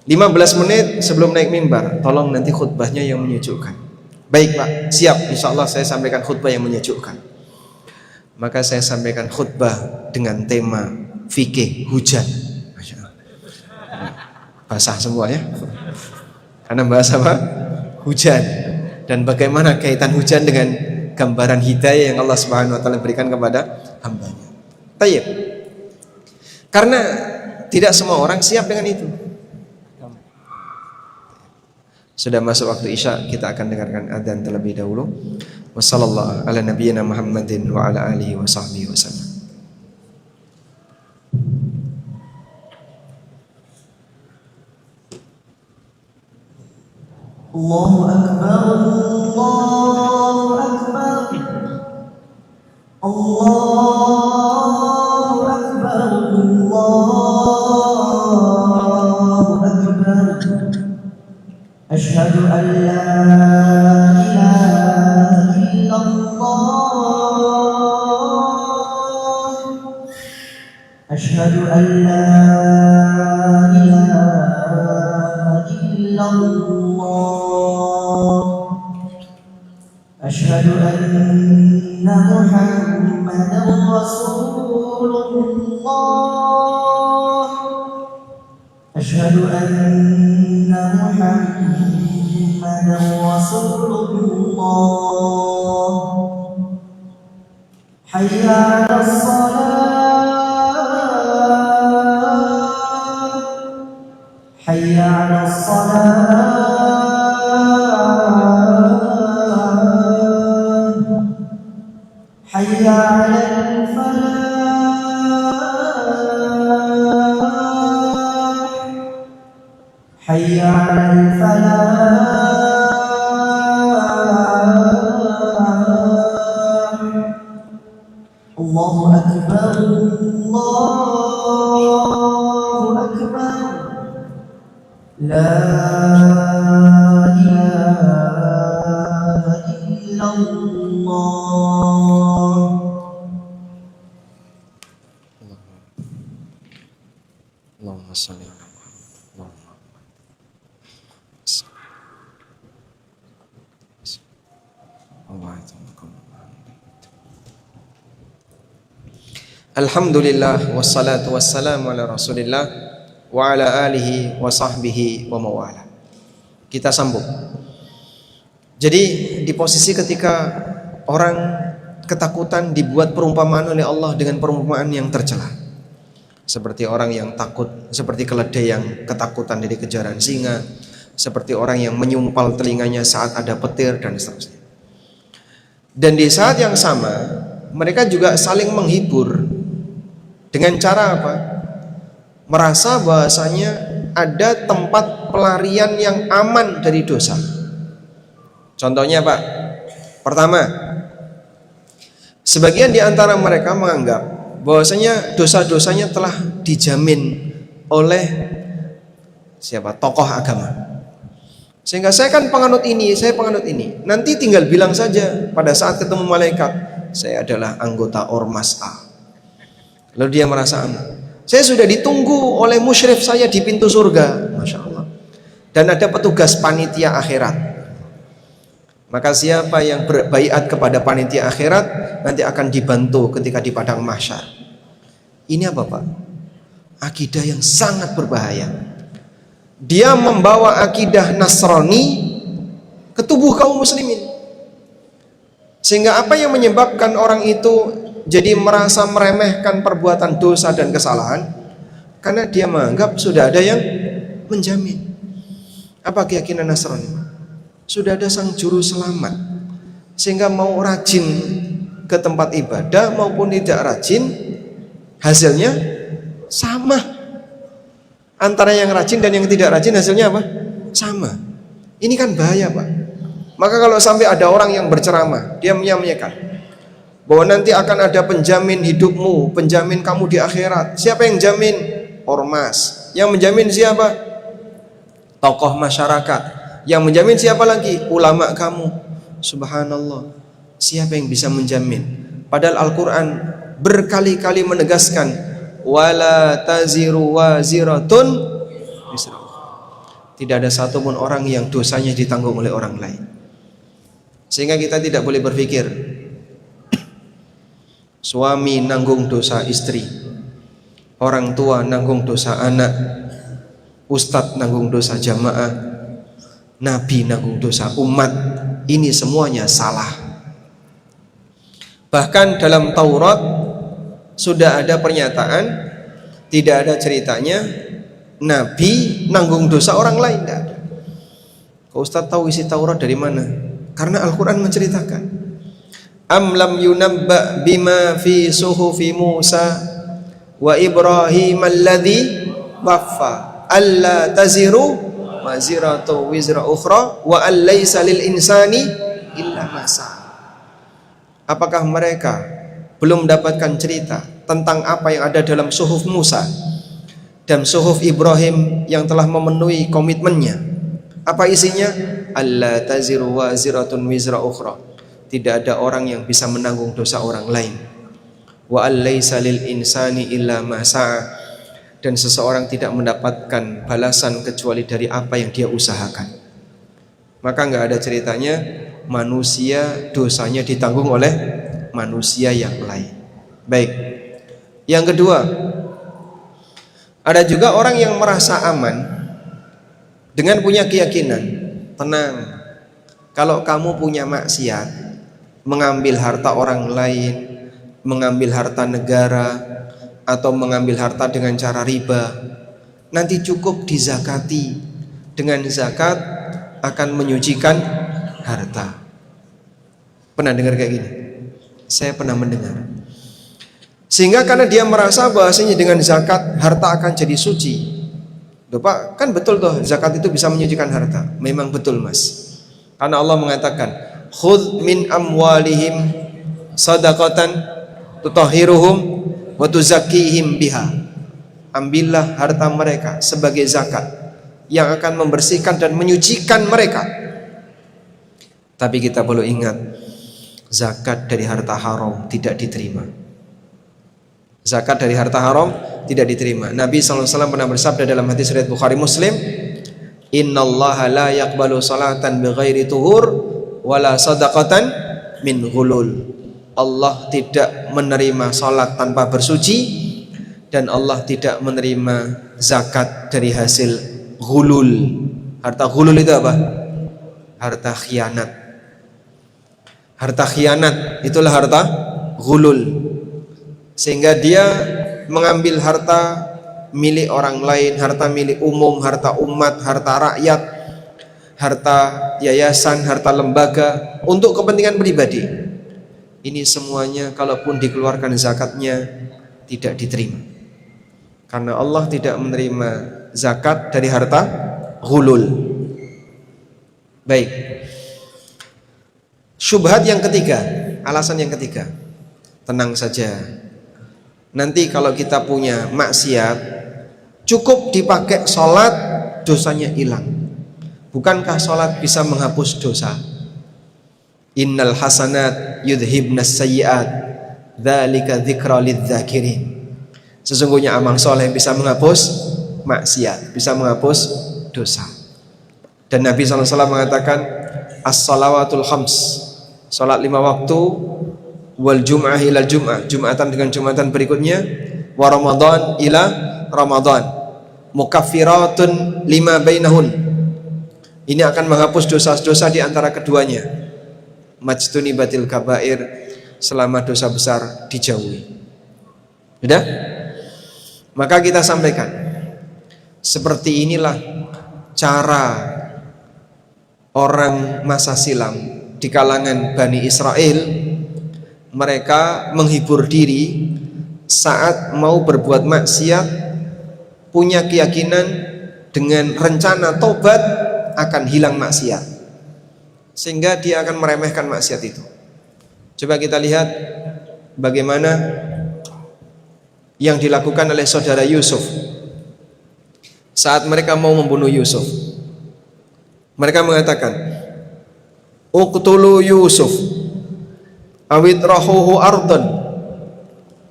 15 menit sebelum naik mimbar, tolong nanti khutbahnya yang menyejukkan. Baik Pak, siap, insya Allah saya sampaikan khutbah yang menyejukkan. Maka saya sampaikan khutbah dengan tema fikih hujan. Masya Allah. Basah semua ya. Karena bahasa apa? Hujan. Dan bagaimana kaitan hujan dengan gambaran hidayah yang Allah Subhanahu wa taala berikan kepada hambanya. Tayyib. Karena tidak semua orang siap dengan itu. Sudah masuk waktu Isya, kita akan dengarkan adzan terlebih dahulu. Wassallallahu ala nabiyyina Muhammadin wa ala alihi wa sahbihi wasallam. Allahu akbar, Allahu akbar, Allahu akbar, Allahu akbar. Asyhadu an la ilaha illallah. Asyhadu an la ilaha illallah. Asyhadu anna Muhammadan Rasulullah. Asyhadu anna Muhammadan Rasulullah. Hayya 'alas salat. Hayya 'alas salat. حي على الفلاح. حي على الفلاح. الله أكبر، الله أكبر. لا إله إلا الله. Allahumma shalli ala Muhammad. Alhamdulillah wassalatu wassalamu ala Rasulillah wa ala alihi wa sahbihi wa mawala. Kita sambung. Jadi di posisi ketika orang ketakutan dibuat perumpamaan oleh Allah dengan perumpamaan yang tercela. seperti orang yang takut, seperti keledai yang ketakutan dari kejaran singa, seperti orang yang menyumpal telinganya saat ada petir, dan seterusnya. Dan di saat yang sama mereka juga saling menghibur dengan cara apa? Merasa bahwasanya ada tempat pelarian yang aman dari dosa. Contohnya Pak, pertama, sebagian di antara mereka menganggap bahwasanya dosa-dosanya telah dijamin oleh siapa? Tokoh agama. Sehingga saya kan penganut ini, saya penganut ini. Nanti tinggal bilang saja pada saat ketemu malaikat, saya adalah anggota Ormas A. Lalu dia merasa aman. Saya sudah ditunggu oleh musyrif saya di pintu surga, Masya Allah. Dan ada petugas panitia akhirat. Maka siapa yang berbaiat kepada panitia akhirat nanti akan dibantu ketika di padang mahsyar. Ini apa Pak? Akidah yang sangat berbahaya. Dia membawa akidah Nasrani ke tubuh kaum muslimin. Sehingga apa yang menyebabkan orang itu jadi merasa meremehkan perbuatan dosa dan kesalahan? Karena dia menganggap sudah ada yang menjamin. Apa keyakinan Nasrani? Sudah ada sang juru selamat. Sehingga mau rajin ke tempat ibadah maupun tidak rajin, hasilnya sama. Antara yang rajin dan yang tidak rajin hasilnya apa? Sama. Ini kan bahaya Pak. Maka kalau sampai ada orang yang berceramah, dia menyampaikan bahwa nanti akan ada penjamin hidupmu, penjamin kamu di akhirat. Siapa yang jamin? Ormas. Yang menjamin siapa? Tokoh masyarakat. Yang menjamin siapa lagi? Ulama kamu. Subhanallah. Siapa yang bisa menjamin? Padahal Al-Quran berkali-kali menegaskan, wala taziru waziratun wisra. Tidak ada satupun orang yang dosanya ditanggung oleh orang lain. Sehingga kita tidak boleh berpikir suami nanggung dosa istri, orang tua nanggung dosa anak, ustadz nanggung dosa jamaah, nabi nanggung dosa umat. Ini semuanya salah. Bahkan dalam Taurat sudah ada pernyataan, tidak ada ceritanya nabi nanggung dosa orang lain. Tidak ada. Kau Ustaz tahu isi Taurat dari mana? Karena Al-Quran menceritakan, am lam yunabba bima fi suhufi Musa wa Ibrahim alladhi waffa alla taziru maziratu wizra ukhra wa an laysa lil insani illa ma sa'a. Apakah mereka belum mendapatkan cerita tentang apa yang ada dalam suhuf Musa dan suhuf Ibrahim yang telah memenuhi komitmennya? Apa isinya? Alla taziru waziratun wizra ukhra. Tidak ada orang yang bisa menanggung dosa orang lain. Wa allaisa lil insani illa ma sa'a. Dan seseorang tidak mendapatkan balasan kecuali dari apa yang dia usahakan. Maka enggak ada ceritanya manusia dosanya ditanggung oleh manusia yang lain. Baik. Yang kedua, ada juga orang yang merasa aman dengan punya keyakinan, tenang, kalau kamu punya maksiat, mengambil harta orang lain, mengambil harta negara, atau mengambil harta dengan cara riba, nanti cukup dizakati. Dengan zakat akan menyucikan harta. Pernah dengar kayak gini? Saya pernah mendengar. Sehingga karena dia merasa bahwasanya dengan zakat harta akan jadi suci. Loh Pak, kan betul toh zakat itu bisa menyucikan harta. Memang betul Mas. Karena Allah mengatakan, khudh min amwalihim sadaqatan tutahhiruhum wa tuzakkihim biha. Ambillah harta mereka sebagai zakat yang akan membersihkan dan menyucikan mereka. Tapi kita perlu ingat, zakat dari harta haram tidak diterima. Zakat dari harta haram tidak diterima. Nabi SAW pernah bersabda dalam hadis riwayat Bukhari Muslim, innallaha la yaqbalu salatan bighairi tuhur wala sadaqatan min ghulul. Allah tidak menerima salat tanpa bersuci, dan Allah tidak menerima zakat dari hasil ghulul. Harta ghulul itu apa? Harta khianat. Harta khianat itulah harta ghulul. Sehingga dia mengambil harta milik orang lain, harta milik umum, harta umat, harta rakyat, harta yayasan, harta lembaga untuk kepentingan pribadi. Ini semuanya kalaupun dikeluarkan zakatnya tidak diterima. Karena Allah tidak menerima zakat dari harta ghulul. Baik. Syubhat yang ketiga, alasan yang ketiga. Tenang saja. Nanti kalau kita punya maksiat, cukup dipakai sholat, dosanya hilang. Bukankah sholat bisa menghapus dosa? Innal hasanat yudhibnas sayyiat, dzalika dzikra lidzakirin. Sesungguhnya amal soleh bisa menghapus maksiat, bisa menghapus dosa. Dan Nabi SAW mengatakan as-salawatul khams, salat 5 waktu, wal jum'ah ila jum'ah, jumatan dengan jumatan berikutnya, wa ramadan ila ramadan, mukaffiratun lima bainahun. Ini akan menghapus dosa-dosa di antara keduanya. Majtunibatil kabair, selama dosa besar dijauhi. Sudah? Maka kita sampaikan, seperti inilah cara orang masa silam di kalangan Bani Israel. Mereka menghibur diri saat mau berbuat maksiat, punya keyakinan dengan rencana tobat akan hilang maksiat, sehingga dia akan meremehkan maksiat itu. Coba kita lihat bagaimana yang dilakukan oleh saudara Yusuf saat mereka mau membunuh Yusuf. Mereka mengatakan, uqtulu Yusuf awitrahuhu ardon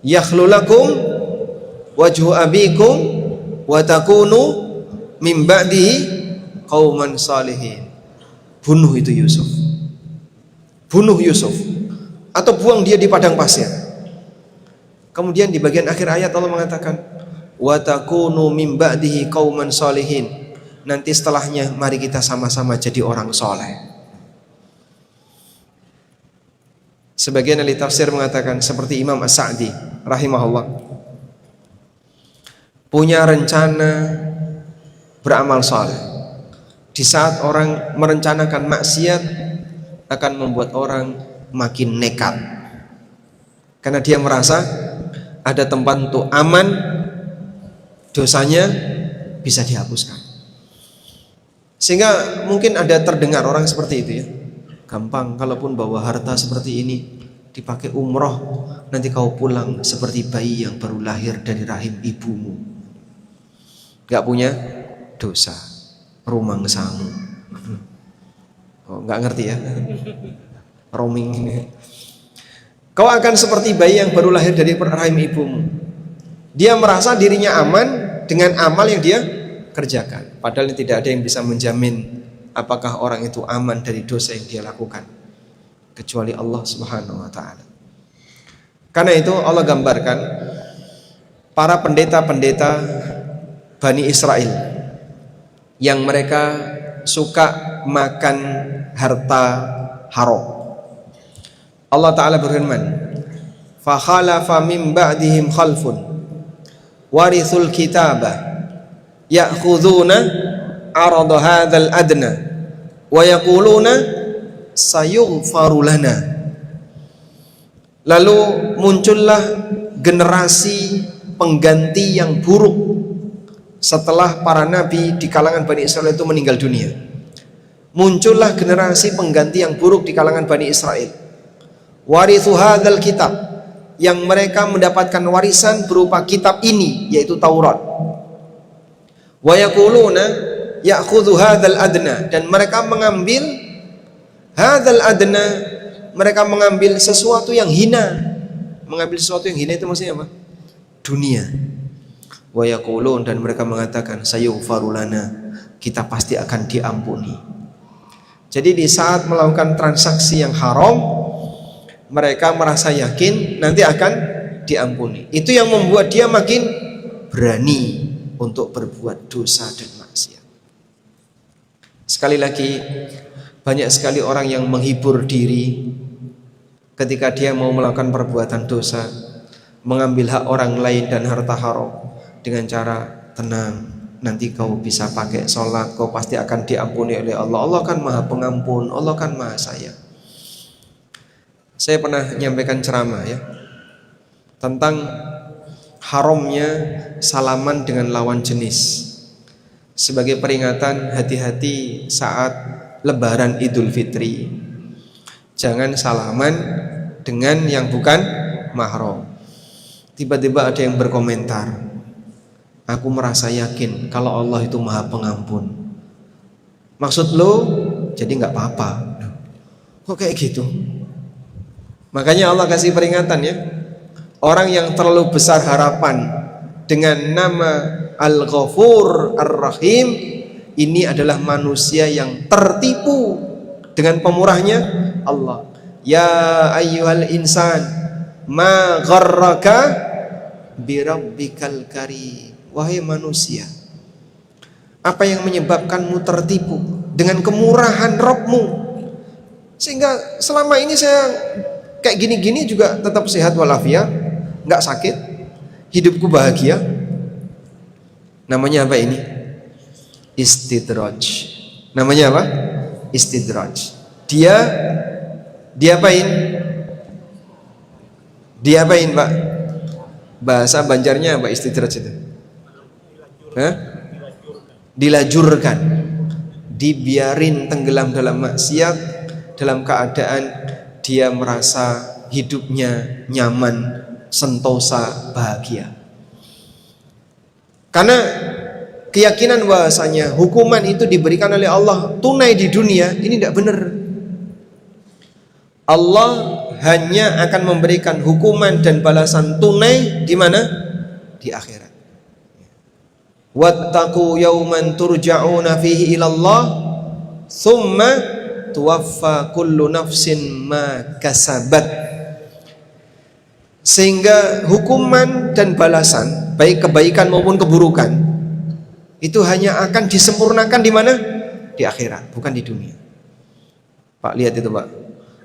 yakhlu lakum wajhu abikum wa takunu min ba'dihi qauman salihin. Bunuh itu Yusuf, bunuh Yusuf, atau buang dia di padang pasir. Kemudian di bagian akhir ayat Allah mengatakan, wa takunu min ba'dihi qauman salihin. Nanti setelahnya mari kita sama-sama jadi orang soleh. Sebagian ahli tafsir mengatakan seperti Imam As-Sa'di rahimahullah, punya rencana beramal soleh. Di saat orang merencanakan maksiat akan membuat orang makin nekat, karena dia merasa ada tempat untuk aman, dosanya bisa dihapuskan. Sehingga mungkin ada terdengar orang seperti itu ya, gampang kalaupun bawa harta seperti ini dipakai umroh, nanti kau pulang seperti bayi yang baru lahir dari rahim ibumu, gak punya dosa, rumang sangu. Oh, gak ngerti ya, roaming ini. Kau akan seperti bayi yang baru lahir dari rahim ibumu. Dia merasa dirinya aman dengan amal yang dia kerjakan, padahal tidak ada yang bisa menjamin apakah orang itu aman dari dosa yang dia lakukan kecuali Allah Subhanahu wa ta'ala. Karena itu Allah gambarkan para pendeta-pendeta Bani Israel yang mereka suka makan harta haram. Allah Ta'ala berfirman, fa khalafa min ba'dihim khalfun warithul kitabah ya'khuduna arada hadzal adna wa yaquluna sayughfaru lana. Lalu muncullah generasi pengganti yang buruk setelah para nabi di kalangan Bani Israel itu meninggal dunia. Muncullah generasi pengganti yang buruk di kalangan Bani Israel, warithu hadzal kitab, yang mereka mendapatkan warisan berupa kitab ini, yaitu Taurat. Wa yaquluna ya'khudhu hadzal adna, dan mereka mengambil hadzal adna, mereka mengambil sesuatu yang hina. Mengambil sesuatu yang hina itu maksudnya apa? Dunia. Wa yaqulun, dan mereka mengatakan sayughfaru lana, kita pasti akan diampuni. Jadi di saat melakukan transaksi yang haram, mereka merasa yakin nanti akan diampuni. Itu yang membuat dia makin berani untuk berbuat dosa dan maksiat. Sekali lagi, banyak sekali orang yang menghibur diri ketika dia mau melakukan perbuatan dosa, mengambil hak orang lain dan harta haram dengan cara tenang, nanti kau bisa pakai sholat, kau pasti akan diampuni oleh Allah. Allah kan maha pengampun, Allah kan maha sayang. Saya pernah menyampaikan ceramah ya tentang haramnya salaman dengan lawan jenis sebagai peringatan hati-hati saat Lebaran Idul Fitri. Jangan salaman dengan yang bukan mahram. Tiba-tiba ada yang berkomentar, aku merasa yakin kalau Allah itu maha pengampun. Maksud lo jadi nggak apa-apa? Kok kayak gitu? Makanya Allah kasih peringatan ya. Orang yang terlalu besar harapan dengan nama Al-Ghafur Ar-Rahim, ini adalah manusia yang tertipu dengan pemurahnya Allah. Ya ayyuhal insan, ma gharraka birabbikal karim. Wahai manusia, apa yang menyebabkanmu tertipu dengan kemurahan Rabbmu, sehingga selama ini saya kayak gini-gini juga tetap sehat walafiat, nggak sakit, hidupku bahagia. Namanya apa ini? Istidraj. Namanya apa? Istidraj. Dia diapain? Diapain, Pak? Bahasa Banjarnya apa istidraj itu? Hah? Dilajurkan. Dibiarin tenggelam dalam maksiat dalam keadaan dia merasa hidupnya nyaman, sentosa, bahagia. Karena keyakinan bahasanya hukuman itu diberikan oleh Allah tunai di dunia, ini tidak benar. Allah hanya akan memberikan hukuman dan balasan tunai di mana? Di akhirat. Wattaqu yawman turja'una fihi ilallah thumma tuwaffa kullu nafsin ma kasabat. Sehingga hukuman dan balasan baik kebaikan maupun keburukan itu hanya akan disempurnakan di mana? Di akhirat, bukan di dunia. Pak, lihat itu Pak,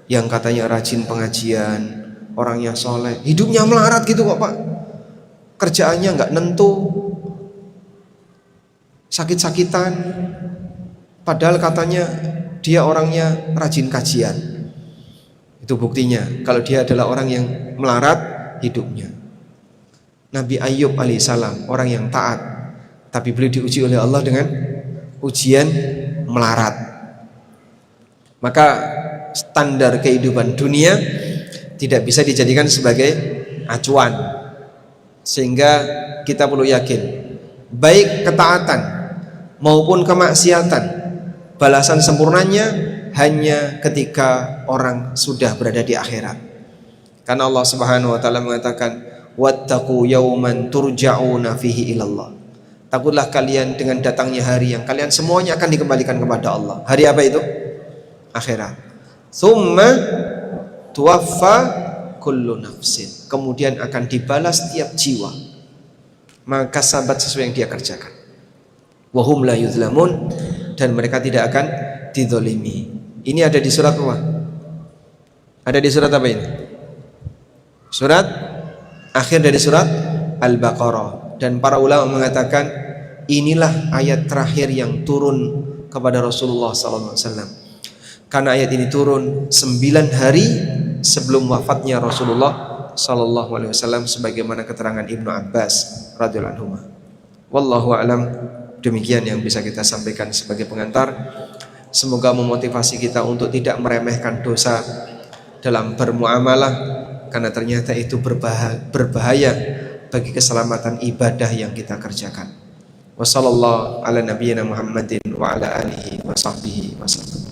yang katanya rajin pengajian, orangnya soleh, hidupnya melarat gitu kok Pak, kerjaannya nggak nentu, sakit-sakitan, padahal katanya dia orangnya rajin kajian. Itu buktinya kalau dia adalah orang yang melarat hidupnya. Nabi Ayub alaihissalam orang yang taat, tapi beliau diuji oleh Allah dengan ujian melarat. Maka standar kehidupan dunia tidak bisa dijadikan sebagai acuan. Sehingga kita perlu yakin, baik ketaatan maupun kemaksiatan, balasan sempurnanya hanya ketika orang sudah berada di akhirat. Karena Allah Subhanahu wa taala mengatakan, wattaqu yawman turja'una fihi ilallah. Takutlah kalian dengan datangnya hari yang kalian semuanya akan dikembalikan kepada Allah. Hari apa itu? Akhirat. Tsumma tuwaffa kullu nafsin. Kemudian akan dibalas tiap jiwa maka sabat sesuai yang dia kerjakan. Wa hum la yuzlamun, dan mereka tidak akan dizalimi. Ini ada di surat apa? Ada di surat apa ini? Surat akhir dari surat Al-Baqarah. Dan para ulama mengatakan inilah ayat terakhir yang turun kepada Rasulullah SAW. Karena ayat ini turun 9 hari sebelum wafatnya Rasulullah SAW, sebagaimana keterangan Ibnu Abbas radhiyallahu anhu. Wallahu a'lam. Demikian yang bisa kita sampaikan sebagai pengantar. Semoga memotivasi kita untuk tidak meremehkan dosa dalam bermuamalah, karena ternyata itu berbahaya bagi keselamatan ibadah yang kita kerjakan. Wassallallahu ala nabiyyina Muhammadin wa ala alihi wa sahbihi wasallam.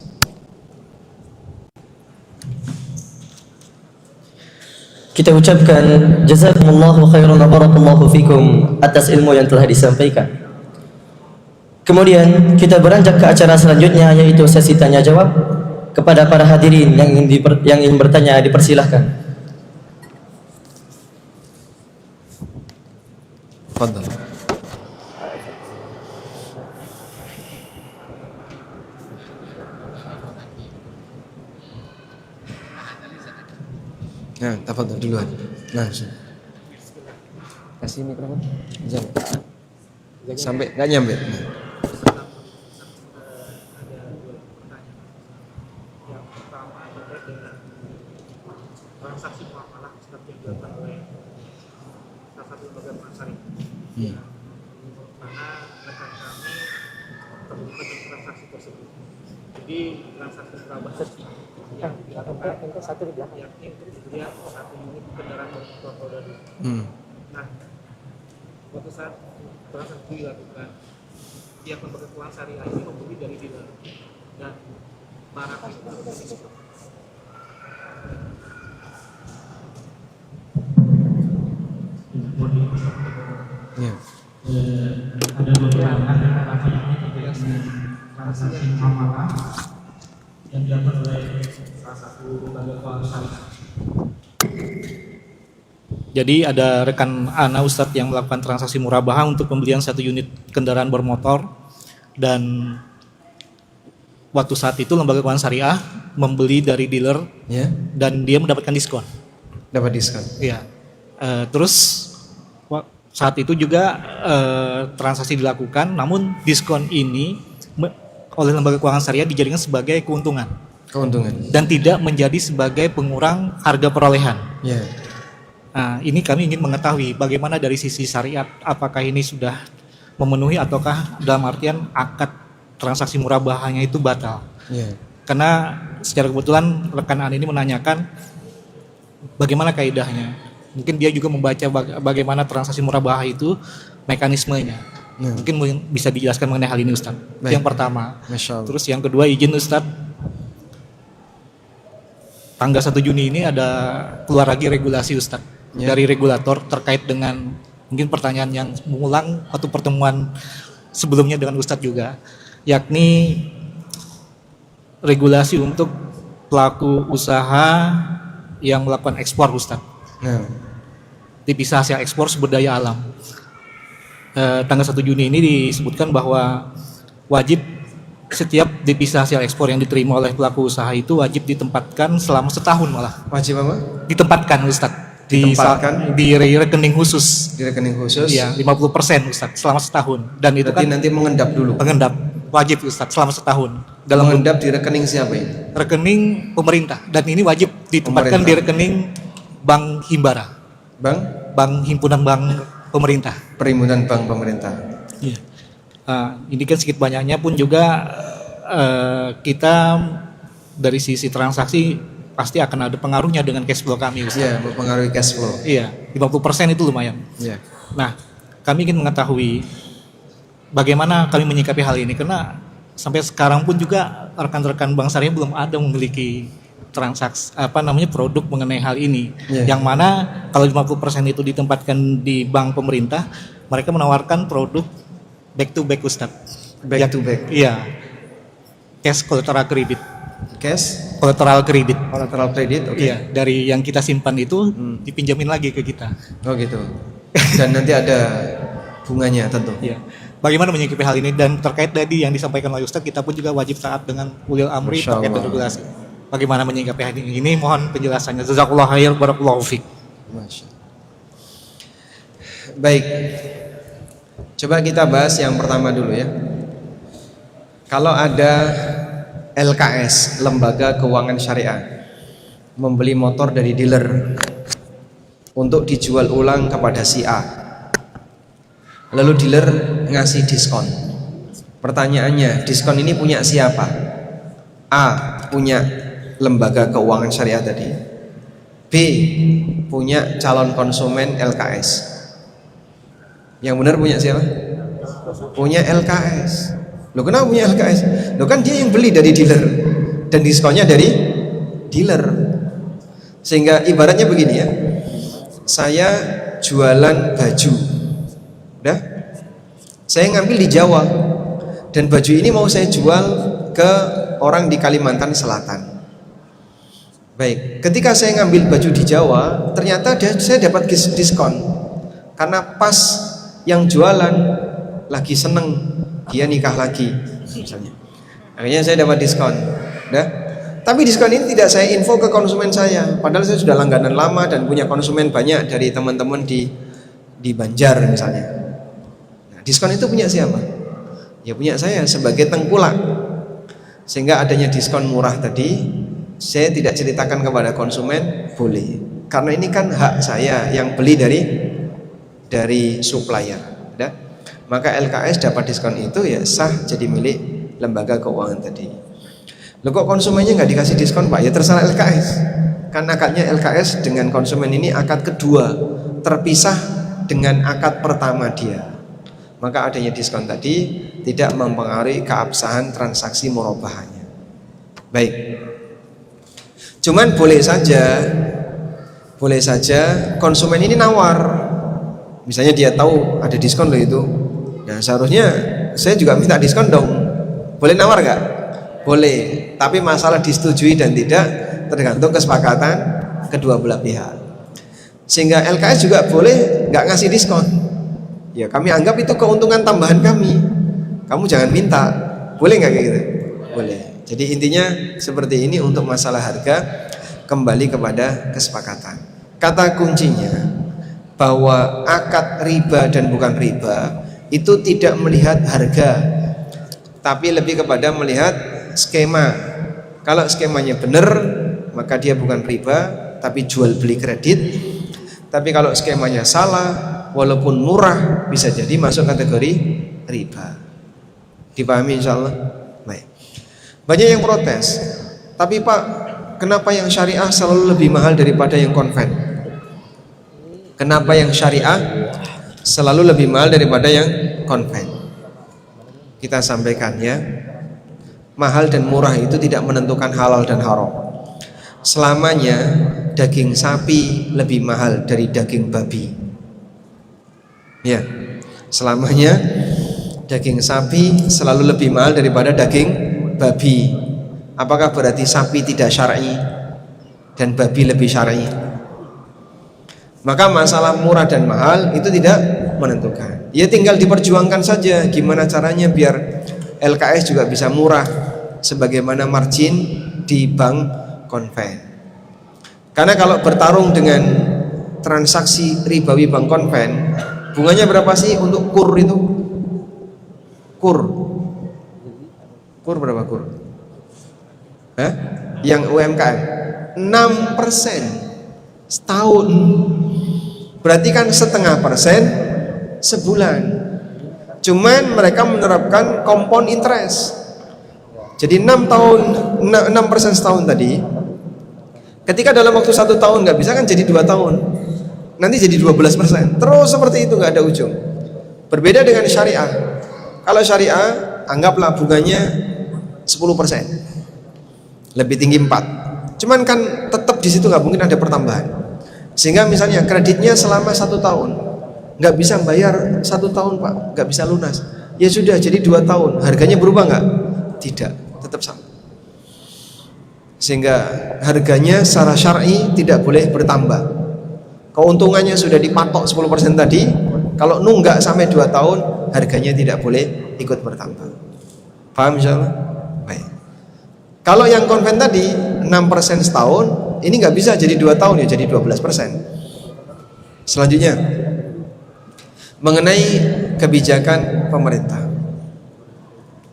Kita ucapkan jazakumullahu khairan wa barakallahu fikum atas ilmu yang telah disampaikan. Kemudian kita beranjak ke acara selanjutnya, yaitu sesi tanya jawab. Kepada para hadirin yang ingin bertanya dipersilahkan. Fadhal. Nah, tafadhal duluan. Langsung. Kasih mikrofon. Jangan. Sampai nggak nyampe. Transaksi muamalah Ustaz yang dilakukan oleh salah satu lembaga Mansari. Karena rekan kami terlibat dalam transaksi tersebut. Jadi transaksi murabah yang dilakukan yakni untuk pembelian satu unit kendaraan bermotor roda dua. Nah, suatu saat transaksi dilakukan, pihak lembaga keuangan syariah ini membeli dari dealer dan barang itu diskon. Ya. Ada beberapa transaksi ini terkait dengan transaksi muamalah yang dilakukan oleh salah satu lembaga keuangan syariah. Jadi ada rekan Ana Ustadz yang melakukan transaksi murabahah untuk pembelian satu unit kendaraan bermotor, dan waktu saat itu lembaga keuangan syariah membeli dari dealer, Ya. dan dia mendapatkan diskon. Dapat diskon. Iya. Terus saat itu juga transaksi dilakukan, namun diskon ini oleh lembaga keuangan syariah dijadikan sebagai keuntungan dan tidak menjadi sebagai pengurang harga perolehan. Ya. Nah, ini kami ingin mengetahui bagaimana dari sisi syariat, apakah ini sudah memenuhi ataukah dalam artian akad transaksi murabahahnya itu batal. Ya. Karena secara kebetulan rekan An ini menanyakan bagaimana kaidahnya. Mungkin dia juga membaca bagaimana transaksi murabahah itu mekanismenya. Ya. Mungkin bisa dijelaskan mengenai hal ini Ustaz. Baik. Yang pertama. Masya Allah. Terus yang kedua, izin Ustaz, tanggal 1 Juni ini ada keluar lagi regulasi Ustaz, Ya. dari regulator terkait dengan mungkin pertanyaan yang mengulang atau pertemuan sebelumnya dengan Ustaz juga, yakni regulasi untuk pelaku usaha yang melakukan ekspor Ustaz. Nah. Dipisah hasil ekspor sumber daya alam. Tanggal 1 Juni ini disebutkan bahwa wajib setiap devisa hasil ekspor yang diterima oleh pelaku usaha itu wajib ditempatkan selama setahun malah. Wajib apa? Ditempatkan Ustadz. Ditempatkan? Di rekening khusus. Di rekening khusus. Iya, 50% Ustadz selama setahun. Dan itu Berarti kan nanti mengendap dulu. pengendap wajib Ustadz selama setahun. Dalam Mengendap di rekening siapa ini? rekening pemerintah, dan ini wajib ditempatkan Pemerintah. di rekening Bank Himbara, Bank? Bank Himpunan Bank Pemerintah. Perhimpunan Bank Pemerintah. Iya. Ini kan sedikit banyaknya pun juga kita dari sisi transaksi pasti akan ada pengaruhnya dengan cash flow kami Ustaz. Iya, mempengaruhi cash flow. Iya, 50% itu lumayan. Iya. Nah, kami ingin mengetahui bagaimana kami menyikapi hal ini, karena sampai sekarang pun juga rekan-rekan Bank Syariah belum ada memiliki transaksi produk mengenai hal ini. Iya. Yang mana kalau 50% itu ditempatkan di bank pemerintah, mereka menawarkan produk back to back Ustaz. Back to back. Iya. Cash collateral credit. Cash, Collateral credit. collateral credit, oke. Iya, dari yang kita simpan itu dipinjamin lagi ke kita. Oh gitu. Dan nanti ada bunganya tentu. Iya. Bagaimana menyikapi hal ini, dan terkait tadi yang disampaikan oleh Ustadz, kita pun juga wajib taat dengan ulil amri Masya terkait Allah. dengan regulasi. Bagaimana menyikapi hal ini? Mohon penjelasannya. Jazakallahu khair, barakallahu fiik. Masya. Baik. Coba kita bahas yang pertama dulu ya. Kalau ada LKS, Lembaga Keuangan Syariah, membeli motor dari dealer untuk dijual ulang kepada si A, lalu dealer ngasih diskon. Pertanyaannya, diskon ini punya siapa? A, punya lembaga keuangan syariah tadi. B, punya calon konsumen LKS. Yang benar punya siapa? Punya LKS. Loh, kenapa punya LKS? Loh, kan dia yang beli dari dealer dan diskonnya dari dealer. Sehingga ibaratnya begini ya, saya jualan baju, udah, saya ngambil di Jawa, dan baju ini mau saya jual ke orang di Kalimantan Selatan. Baik, ketika saya ngambil baju di Jawa, ternyata saya dapat diskon karena pas yang jualan lagi seneng, dia nikah lagi misalnya, akhirnya saya dapat diskon, udah. Tapi diskon ini tidak saya info ke konsumen saya, padahal saya sudah langganan lama dan punya konsumen banyak dari teman-teman di di Banjar misalnya. Nah, diskon itu punya siapa? Ya punya saya sebagai tengkulak. Sehingga adanya diskon murah tadi saya tidak ceritakan kepada konsumen, boleh. Karena ini kan hak saya yang beli dari supplier. Ya. Maka LKS dapat diskon itu ya sah jadi milik lembaga keuangan tadi. Loh kok konsumennya nggak dikasih diskon Pak? Ya terserah LKS. Kan akadnya LKS dengan konsumen ini akad kedua, terpisah dengan akad pertama dia. Maka adanya diskon tadi tidak mempengaruhi keabsahan transaksi murabahanya. Baik. Cuman boleh saja konsumen ini nawar. Misalnya dia tahu ada diskon loh itu. Nah seharusnya saya juga minta diskon dong. Boleh nawar nggak? Boleh. Tapi masalah disetujui dan tidak tergantung kesepakatan kedua belah pihak. Sehingga LKS juga boleh nggak ngasih diskon. Ya kami anggap itu keuntungan tambahan kami. Kamu jangan minta. Boleh nggak kayak gitu? Boleh. Jadi intinya seperti ini untuk masalah harga, kembali kepada kesepakatan. Kata kuncinya bahwa akad riba dan bukan riba itu tidak melihat harga, tapi lebih kepada melihat skema. Kalau skemanya benar, maka dia bukan riba, tapi jual beli kredit. Tapi kalau skemanya salah, walaupun murah, bisa jadi masuk kategori riba. Dipahami insya Allah? Baik. Banyak yang protes, tapi Pak, kenapa yang syariah selalu lebih mahal daripada yang konven? Kenapa yang syariah selalu lebih mahal daripada yang konven? Kita sampaikan ya, mahal dan murah itu tidak menentukan halal dan haram. Selamanya daging sapi lebih mahal dari daging babi. Ya, selamanya daging sapi selalu lebih mahal daripada daging babi. Apakah berarti sapi tidak syar'i dan babi lebih syar'i? Maka masalah murah dan mahal itu tidak menentukan. Ya tinggal diperjuangkan saja gimana caranya biar LKS juga bisa murah sebagaimana margin di bank konven. Karena kalau bertarung dengan transaksi ribawi bank konven, bunganya berapa sih untuk kur itu? Kur berapa kur? Yang UMKM 6% setahun. Berarti kan 0,5% sebulan. Cuman mereka menerapkan compound interest. Jadi 6% setahun tadi. Ketika dalam waktu 1 tahun nggak bisa kan jadi 2 tahun. Nanti jadi 12%. Terus seperti itu nggak ada ujung. Berbeda dengan syariah. Kalau syariah anggaplah bunganya 10%. Lebih tinggi 4. Cuman kan tetap di situ nggak mungkin ada pertambahan. Sehingga misalnya kreditnya selama 1 tahun nggak bisa bayar 1 tahun Pak, nggak bisa lunas. Ya sudah jadi 2 tahun. Harganya berubah nggak? Tidak, tetap sama. Sehingga harganya secara syar'i tidak boleh bertambah. Keuntungannya sudah dipatok 10% tadi. Kalau nunggak sampai 2 tahun, harganya tidak boleh ikut bertambah. Paham insyaallah? Baik. Kalau yang konven tadi 6% setahun, ini nggak bisa jadi 2 tahun ya, jadi 12%. Selanjutnya mengenai kebijakan pemerintah.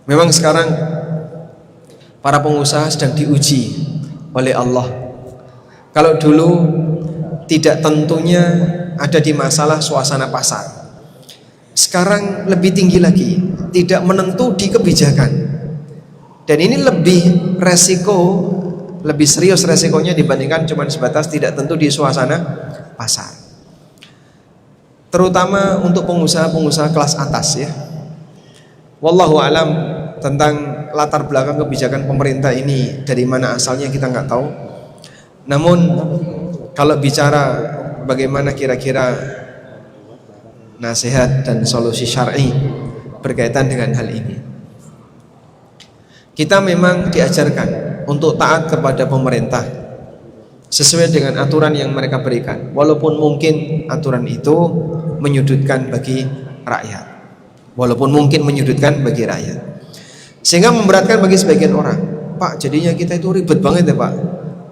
Memang sekarang para pengusaha sedang diuji oleh Allah. Kalau dulu tidak tentunya ada di masalah suasana pasar. Sekarang lebih tinggi lagi, tidak menentu di kebijakan. Dan ini lebih lebih serius resikonya dibandingkan cuma sebatas tidak tentu di suasana pasar. Terutama untuk pengusaha-pengusaha kelas atas ya. Wallahu alam tentang latar belakang kebijakan pemerintah ini dari mana asalnya kita nggak tahu. Namun kalau bicara bagaimana kira-kira nasihat dan solusi syar'i berkaitan dengan hal ini, kita memang diajarkan untuk taat kepada pemerintah sesuai dengan aturan yang mereka berikan, walaupun mungkin aturan itu menyudutkan bagi rakyat, sehingga memberatkan bagi sebagian orang. Pak, jadinya kita itu ribet banget ya Pak.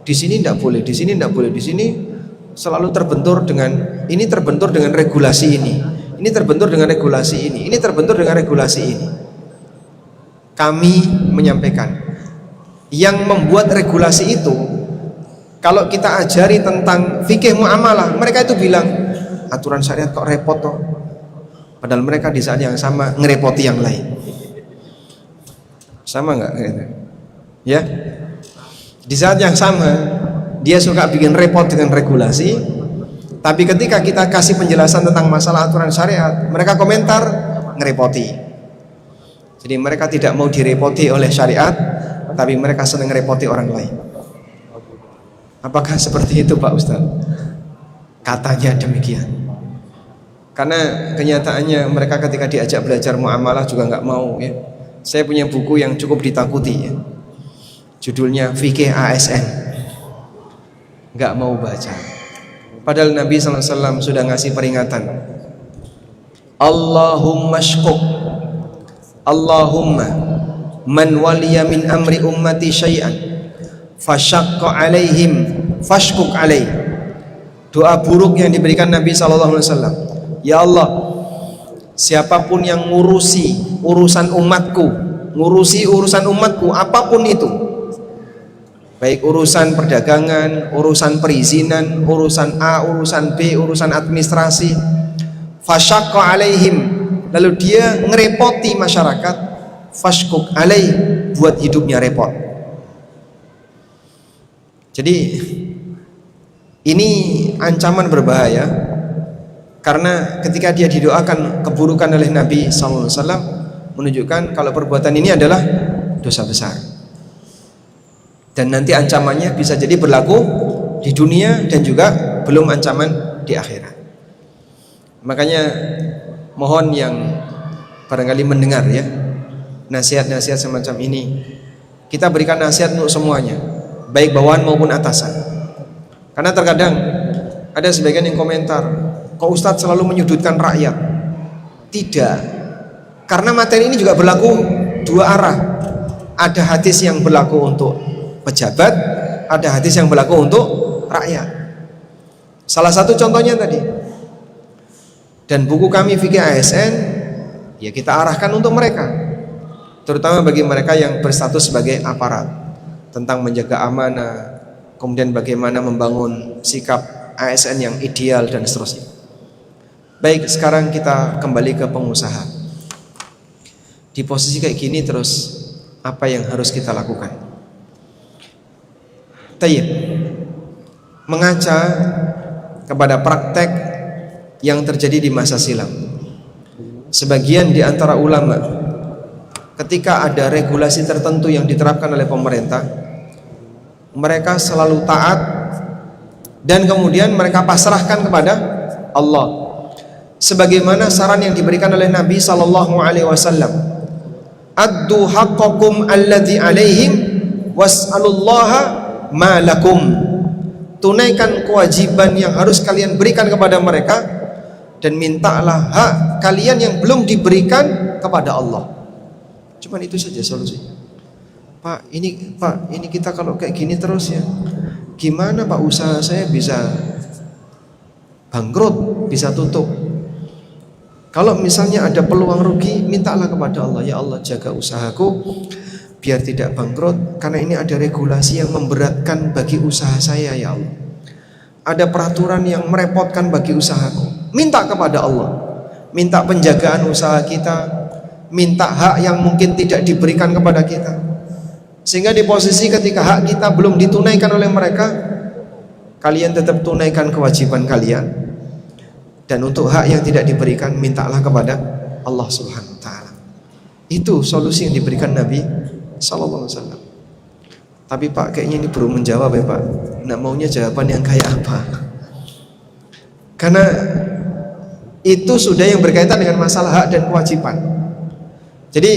Di sini tidak boleh, di sini tidak boleh, di sini selalu terbentur dengan ini, terbentur dengan regulasi ini terbentur dengan regulasi ini terbentur dengan regulasi ini. Kami menyampaikan, yang membuat regulasi itu, kalau kita ajari tentang fikih muamalah, mereka itu bilang aturan syariat kok repot toh. Padahal mereka di saat yang sama ngerepoti yang lain. Sama nggak? Ya, di saat yang sama dia suka bikin repot dengan regulasi, tapi ketika kita kasih penjelasan tentang masalah aturan syariat, mereka komentar ngerepoti. Jadi mereka tidak mau direpoti oleh syariat, tapi mereka senang ngerepoti orang lain. Apakah seperti itu Pak Ustaz? Katanya demikian. Karena kenyataannya mereka ketika diajak belajar muamalah juga nggak mau ya. Saya punya buku yang cukup ditakuti ya. Judulnya Fikih ASN. Nggak mau baca. Padahal Nabi SAW sudah ngasih peringatan. Allahumma shkuk, Allahumma man waliya min amri ummati syai'an fashaqqa alaihim fashkuk alaih. Doa buruk yang diberikan Nabi SAW. Ya Allah, siapapun yang ngurusi urusan umatku, apapun itu, baik urusan perdagangan, urusan perizinan, urusan A, urusan B, urusan administrasi, fasyaqqa alaihim, lalu dia ngerepoti masyarakat, fashkuk alaih, buat hidupnya repot. Jadi ini ancaman berbahaya, karena ketika dia didoakan keburukan oleh Nabi SAW, menunjukkan kalau perbuatan ini adalah dosa besar. Dan nanti ancamannya bisa jadi berlaku di dunia dan juga belum ancaman di akhirat. Makanya mohon yang barangkali mendengar ya nasihat-nasihat semacam ini, kita berikan nasihat untuk semuanya, baik bawahan maupun atasan. Karena terkadang ada sebagian yang komentar, kok Ustadz selalu menyudutkan rakyat? Tidak, karena materi ini juga berlaku dua arah. Ada hadis yang berlaku untuk pejabat, ada hadis yang berlaku untuk rakyat. Salah satu contohnya tadi. Dan buku kami Fikih ASN, ya kita arahkan untuk mereka, terutama bagi mereka yang berstatus sebagai aparat, tentang menjaga amanah, kemudian bagaimana membangun sikap ASN yang ideal dan seterusnya. Baik, sekarang kita kembali ke pengusaha. Di posisi kayak gini terus, apa yang harus kita lakukan? Tayyib, mengaca kepada praktek yang terjadi di masa silam. Sebagian di antara ulama, ketika ada regulasi tertentu yang diterapkan oleh pemerintah, mereka selalu taat dan kemudian mereka pasrahkan kepada Allah. Sebagaimana saran yang diberikan oleh Nabi SAW, addu haqqakum alladzi alaihim was'alullaha ma lakum. Tunaikan kewajiban yang harus kalian berikan kepada mereka dan mintalah hak kalian yang belum diberikan kepada Allah. Cuman itu saja solusinya. Pak, ini kita kalau kayak gini terus ya, gimana Pak usaha saya bisa bangkrut, bisa tutup? Kalau misalnya ada peluang rugi, mintalah kepada Allah, ya Allah jaga usahaku biar tidak bangkrut, karena ini ada regulasi yang memberatkan bagi usaha saya ya Allah. Ada peraturan yang merepotkan bagi usahaku. Minta kepada Allah, minta penjagaan usaha kita, minta hak yang mungkin tidak diberikan kepada kita, sehingga di posisi ketika hak kita belum ditunaikan oleh mereka, kalian tetap tunaikan kewajiban kalian. Dan untuk hak yang tidak diberikan, mintalah kepada Allah Subhanahu wa ta'ala. Itu solusi yang diberikan Nabi Sallallahu Alaihi Wasallam. Tapi Pak, kayaknya ini belum menjawab ya Pak. Nah, maunya jawaban yang kayak apa? Karena itu sudah yang berkaitan dengan masalah hak dan kewajiban. Jadi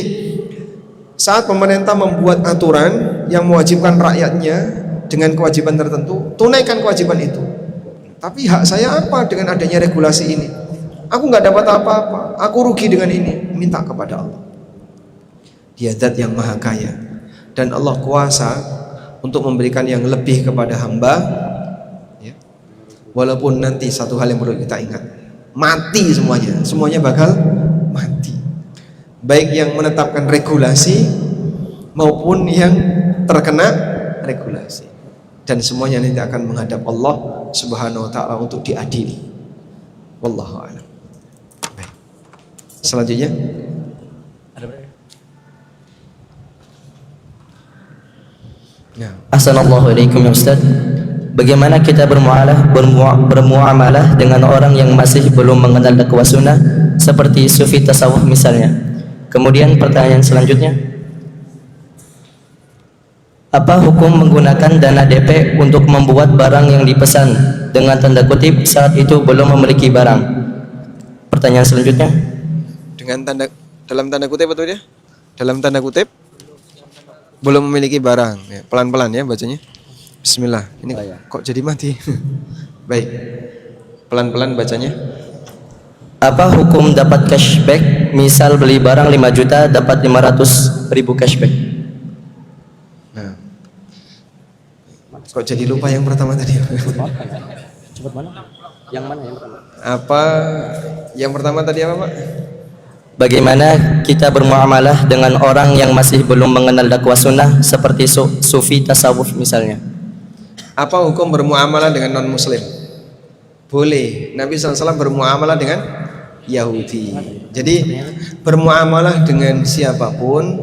saat pemerintah membuat aturan yang mewajibkan rakyatnya dengan kewajiban tertentu, tunaikan kewajiban itu. Tapi hak saya apa dengan adanya regulasi ini? Aku nggak dapat apa-apa, aku rugi dengan ini. Minta kepada Allah. Dia Zat yang Maha Kaya, dan Allah kuasa untuk memberikan yang lebih kepada hamba ya. Walaupun nanti satu hal yang perlu kita ingat, mati semuanya bakal mati. Baik yang menetapkan regulasi maupun yang terkena regulasi. Dan semuanya nanti akan menghadap Allah Subhanahu wa taala untuk diadili. Wallahu a'lam. Baik. Selanjutnya ya. Assalamualaikum ya Ustaz. Bagaimana kita bermuamalah dengan orang yang masih belum mengenal dakwah sunnah seperti sufi tasawuf misalnya? Kemudian pertanyaan selanjutnya, apa hukum menggunakan dana DP untuk membuat barang yang dipesan dengan tanda kutip saat itu belum memiliki barang? Pertanyaan selanjutnya, Dengan dalam tanda kutip betul ya? Dalam tanda kutip belum memiliki barang. Ya, pelan-pelan ya bacanya. Bismillah. Ini kok jadi mati? Baik. Pelan-pelan bacanya. apa hukum dapat cashback? Misal beli barang 5 juta dapat 500.000 cashback. Nah. Kok jadi lupa yang pertama tadi? Cepat mana? Yang mana yang pertama? Apa yang pertama tadi apa, Pak? Bagaimana kita bermuamalah dengan orang yang masih belum mengenal dakwah sunnah seperti sufi tasawuf misalnya? Apa hukum bermuamalah dengan non muslim? Boleh. Nabi SAW bermuamalah dengan Yahudi. Jadi bermuamalah dengan siapapun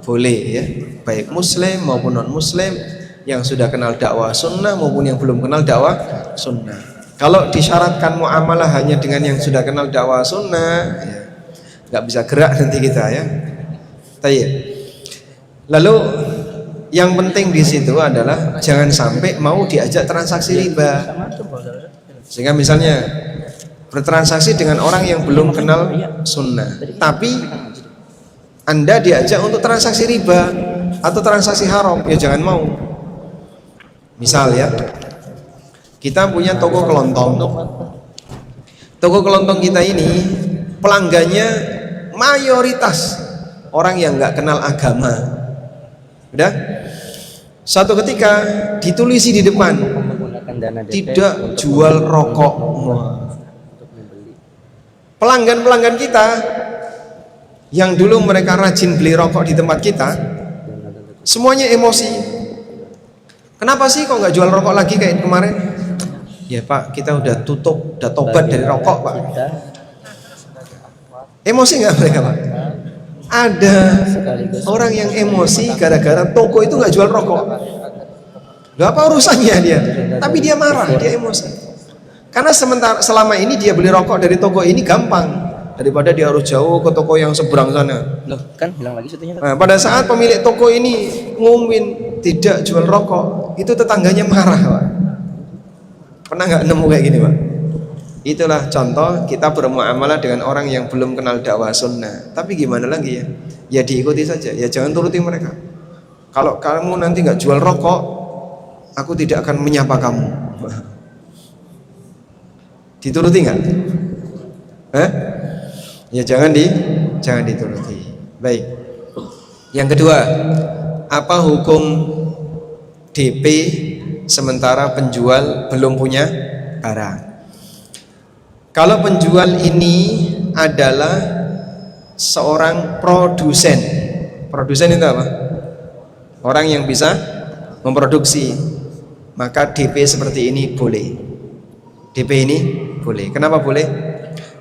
boleh ya, baik muslim maupun non muslim, yang sudah kenal dakwah sunnah maupun yang belum kenal dakwah sunnah. Kalau disyaratkan muamalah hanya dengan yang sudah kenal dakwah sunnah, ya, nggak bisa gerak nanti kita ya. Tayyib. Lalu yang penting di situ adalah jangan sampai mau diajak transaksi riba. Sehingga misalnya bertransaksi dengan orang yang belum kenal sunnah, tapi Anda diajak untuk transaksi riba atau transaksi haram, ya jangan mau. Misal ya, kita punya toko kelontong. Toko kelontong kita ini pelanggannya mayoritas orang yang nggak kenal agama. Udah? Suatu ketika ditulisi di depan, tidak jual rokok. Pelanggan-pelanggan kita yang dulu mereka rajin beli rokok di tempat kita, semuanya emosi. Kenapa sih kok nggak jual rokok lagi kayak kemarin? Ya Pak, kita udah tutup, udah tobat dari rokok Pak. Emosi nggak mereka Pak? Ada orang yang emosi gara-gara toko itu nggak jual rokok. Gak apa urusannya dia, tapi dia marah, dia emosi. Karena selama ini dia beli rokok dari toko ini gampang, daripada dia harus jauh ke toko yang seberang sana. Loh, kan bilang lagi situnya. Nah, pada saat pemilik toko ini ngumumin tidak jual rokok, itu tetangganya marah Pak. Pernah nggak nemu kayak gini Pak? Itulah contoh kita bermuamalah dengan orang yang belum kenal dakwah sunnah. Tapi gimana lagi ya? Ya diikuti saja, ya jangan turuti mereka. Kalau kamu nanti nggak jual rokok, aku tidak akan menyapa kamu. Dituruti nggak? Ya jangan dituruti. Baik. Yang kedua, apa hukum DP sementara penjual belum punya barang? Kalau penjual ini adalah seorang produsen. Produsen itu apa? Orang yang bisa memproduksi. Maka DP seperti ini boleh. DP ini boleh. Kenapa boleh?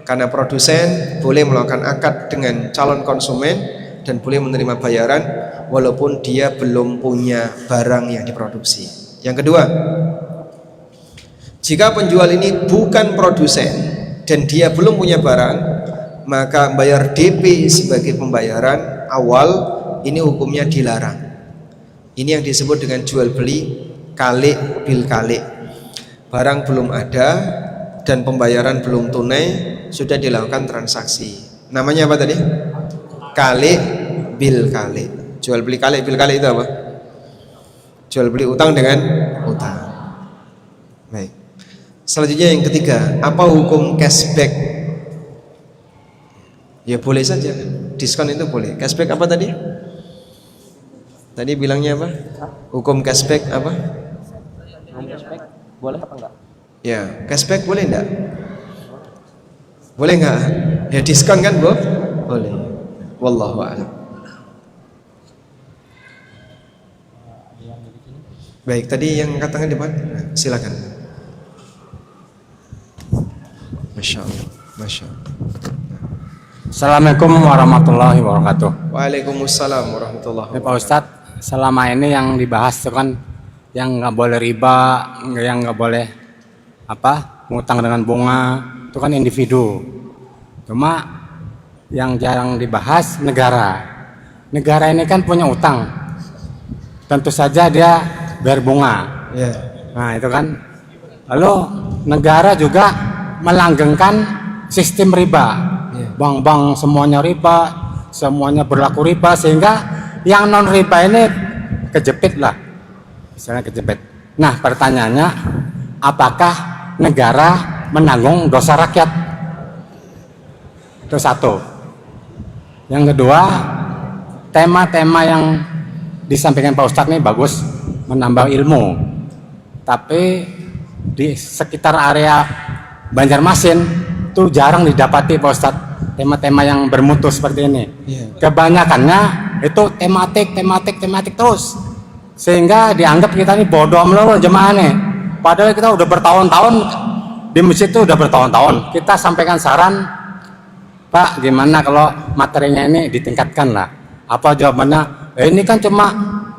Karena produsen boleh melakukan akad dengan calon konsumen dan boleh menerima bayaran walaupun dia belum punya barang yang diproduksi. Yang kedua, jika penjual ini bukan produsen dan dia belum punya barang, maka bayar DP sebagai pembayaran awal ini hukumnya dilarang. Ini yang disebut dengan jual beli kalik bil kalik. Barang belum ada dan pembayaran belum tunai, sudah dilakukan transaksi. Namanya apa tadi? Kalik bil kalik. Jual beli kalik bil kalik itu apa? Jual beli utang dengan utang. Baik. Selanjutnya yang ketiga, apa hukum cashback? Ya boleh saja, diskon itu boleh. Cashback apa tadi? Tadi bilangnya apa? Hukum cashback apa? Cashback boleh apa enggak? Ya, cashback boleh enggak? Boleh enggak? Ya diskon kan, Bu? Boleh. Wallahu a'lam. Baik, tadi yang angkat tangan di depan, silakan. Masya Allah, Masya Allah. Assalamualaikum warahmatullahi wabarakatuh. Waalaikumsalam warahmatullahi Pak wabarakatuh. Ustadz, selama ini yang dibahas itu kan yang nggak boleh riba, yang nggak boleh ngutang dengan bunga, itu kan individu. Cuma yang jarang dibahas negara. Negara ini kan punya utang, tentu saja dia bayar bunga. Ya. Nah itu kan. Lalu negara juga melanggengkan sistem riba. Bank-bank semuanya riba, semuanya berlaku riba, sehingga yang non riba ini kejepit lah, misalnya kejepit. Nah pertanyaannya, apakah negara menanggung dosa rakyat? Itu satu. Yang kedua, tema-tema yang disampaikan Pak Ustadz ini bagus, menambah ilmu, tapi di sekitar area Banjarmasin itu jarang didapati Pak Ustadz tema-tema yang bermutu seperti ini. Kebanyakannya itu tematik terus, sehingga dianggap kita ini bodoh melulu jemaah nih. Padahal kita udah bertahun-tahun di masjid itu, udah bertahun-tahun kita sampaikan saran, Pak gimana kalau materinya ini ditingkatkan lah. Apa jawabannya? Ini kan cuma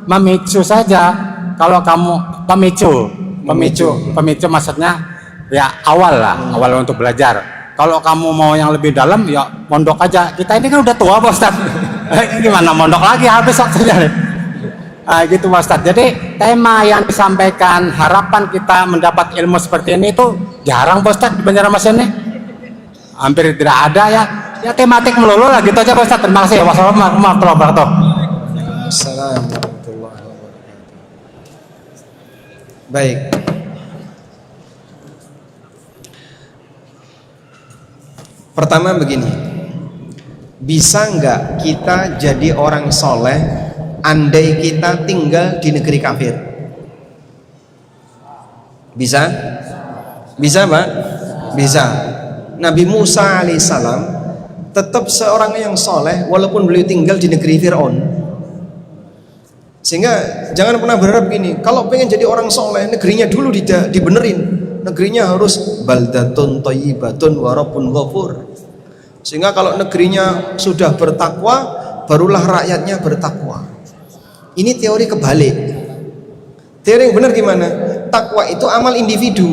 memicu saja. Kalau kamu pemicu maksudnya ya awal untuk belajar. Kalau kamu mau yang lebih dalam ya mondok aja. Kita ini kan udah tua Pak Ustadz. Gimana mondok lagi, habis waktunya nih. Gitu Pak Ustadz. Jadi tema yang disampaikan, harapan kita mendapat ilmu seperti ini itu jarang Pak Ustadz di Banjarmasin ini. Hampir tidak ada ya. Ya tematik melulu lah, gitu aja Pak Ustadz. Terima kasih. Wassalamualaikum warahmatullahi wabarakatuh. Assalamualaikum warahmatullahi wabarakatuh. Baik. Pertama begini, bisa nggak kita jadi orang soleh andai kita tinggal di negeri kafir? Bisa? Bisa Pak? Bisa. Nabi Musa alaihissalam tetap seorang yang soleh walaupun beliau tinggal di negeri Fir'aun. Sehingga jangan pernah berharap gini, kalau pengen jadi orang soleh negerinya dulu dibenerin. Negerinya harus baldatun thayyibatun wa rabbun ghafur. Sehingga kalau negerinya sudah bertakwa, barulah rakyatnya bertakwa. Ini teori kebalik. Teori yang benar gimana? Takwa itu amal individu.